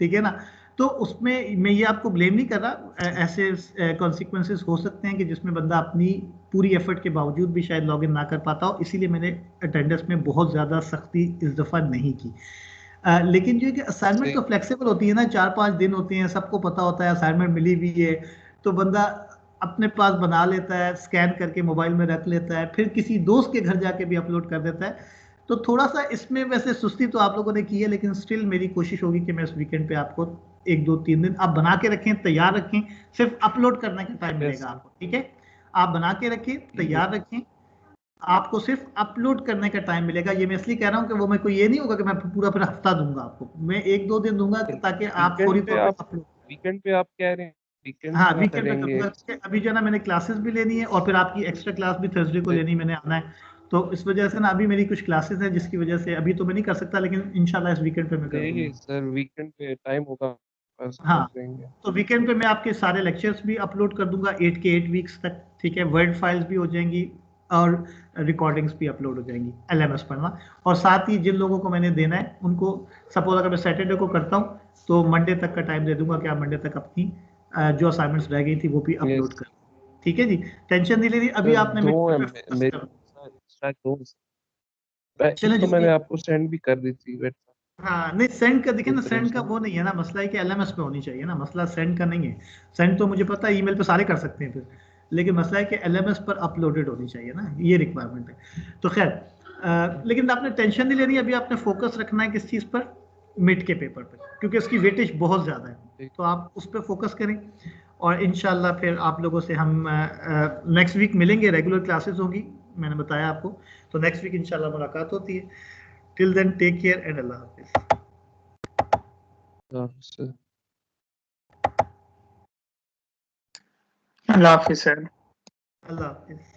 ठीक है ना। तो उसमें मैं ये आपको ब्लेम नहीं कर रहा, ऐसे कॉन्सिक्वेंसेस हो सकते हैं कि जिसमें बंदा अपनी पूरी एफर्ट के बावजूद भी शायद लॉग इन ना कर पाता हो, इसीलिए मैंने अटेंडेंस में बहुत ज़्यादा सख्ती इस दफ़ा नहीं की। लेकिन जो है कि असाइनमेंट सही। तो फ्लेक्सिबल होती है ना, 4-5 दिन होते हैं, सबको पता होता है असाइनमेंट मिली हुई है, तो बंदा अपने पास बना लेता है, स्कैन करके मोबाइल में रख लेता है, फिर किसी दोस्त के घर जाके भी अपलोड कर देता है। तो थोड़ा सा इसमें वैसे सुस्ती तो आप लोगों ने की है, लेकिन स्टिल मेरी कोशिश होगी कि मैं इस वीकेंड पे आपको 1-2-3 दिन आप बना के रखें, तैयार रखें, सिर्फ अपलोड करने का टाइम यस मिलेगा सर। आपको, ठीक है। आप बना के रखें, ठीक है। तैयार रखें, आपको सिर्फ अपलोड करने का टाइम मिलेगा। ये मैं इसलिए कह रहा हूँ कि वो मैं कोई ये नहीं होगा कि मैं पूरा पूरा हफ्ता दूंगा आपको, मैं 1-2 दिन दूंगा ताकि आप वीकेंड फौरी पे तौर पे आप अपलोड। वीकेंड पे आप कह रहे हैं वीकेंड हाँ पे आप वीकेंड पे करेंगे? करूंगा, क्योंकि अभी जो है ना मैंने क्लासेस भी लेनी है और फिर आपकी एक्स्ट्रा क्लास भी थर्सडे को लेनी, मैंने आना है। तो इस वजह से ना अभी मेरी कुछ क्लासेस हैं, जिसकी वजह से अभी तो मैं नहीं कर सकता, लेकिन इंशाल्लाह इस वीकेंड पे मैं कर देखिए दूंगा। सर, वीकेंड पे टाइम होगा बस कर हाँ, देंगे। तो वीकेंड पे मैं आपके सारे लेक्चर्स भी अपलोड कर दूंगा 8 के 8 वीक्स तक, ठीक है। वर्ड फाइल्स भी हो जाएंगी और रिकॉर्डिंग्स भी अपलोड हो जाएंगी, LMS पर ना। और साथ ही जिन लोगों को मैंने देना है उनको, सपोज अगर मैं सैटरडे को करता हूँ तो मंडे तक का टाइम दे दूंगा कि आप मंडे तक अपनी जो असाइनमेंट्स रह गई थी वो भी अपलोड यस कर, ठीक है जी। टेंशन नहीं लेनी, अभी सर। आपने दो मिड है पे फोकस मेरी करना। शायद दो। एक चलें तो जो मैंने आपको सेंड भी कर दी थी बट हाँ नहीं, सेंड का देखिए ना, एक तरफ सेंड का से। वो नहीं है ना, मसला है कि LMS पे होनी चाहिए ना, मसला सेंड का नहीं है। सेंड तो मुझे पता है ईमेल पे सारे कर सकते हैं फिर, लेकिन मसला है कि LMS पर अपलोडेड होनी चाहिए ना, ये रिक्वायरमेंट है। तो खैर लेकिन आपने टेंशन नहीं लेनी, अभी आपने फोकस रखना है किस चीज़ पर, मिड के पेपर पर, क्योंकि उसकी वेटेज बहुत ज़्यादा है। ठीक। तो आप उस पर फोकस करें और इंशाल्लाह फिर आप लोगों से हम नेक्स्ट वीक मिलेंगे, रेगुलर क्लासेस होंगी, मैंने बताया आपको। तो नेक्स्ट वीक इंशाल्लाह मुलाकात होती है। Till then take care and अल्लाह हाफिज़। हाँ सर। अल्लाह हाफिज सर। अल्लाह हाफिज़।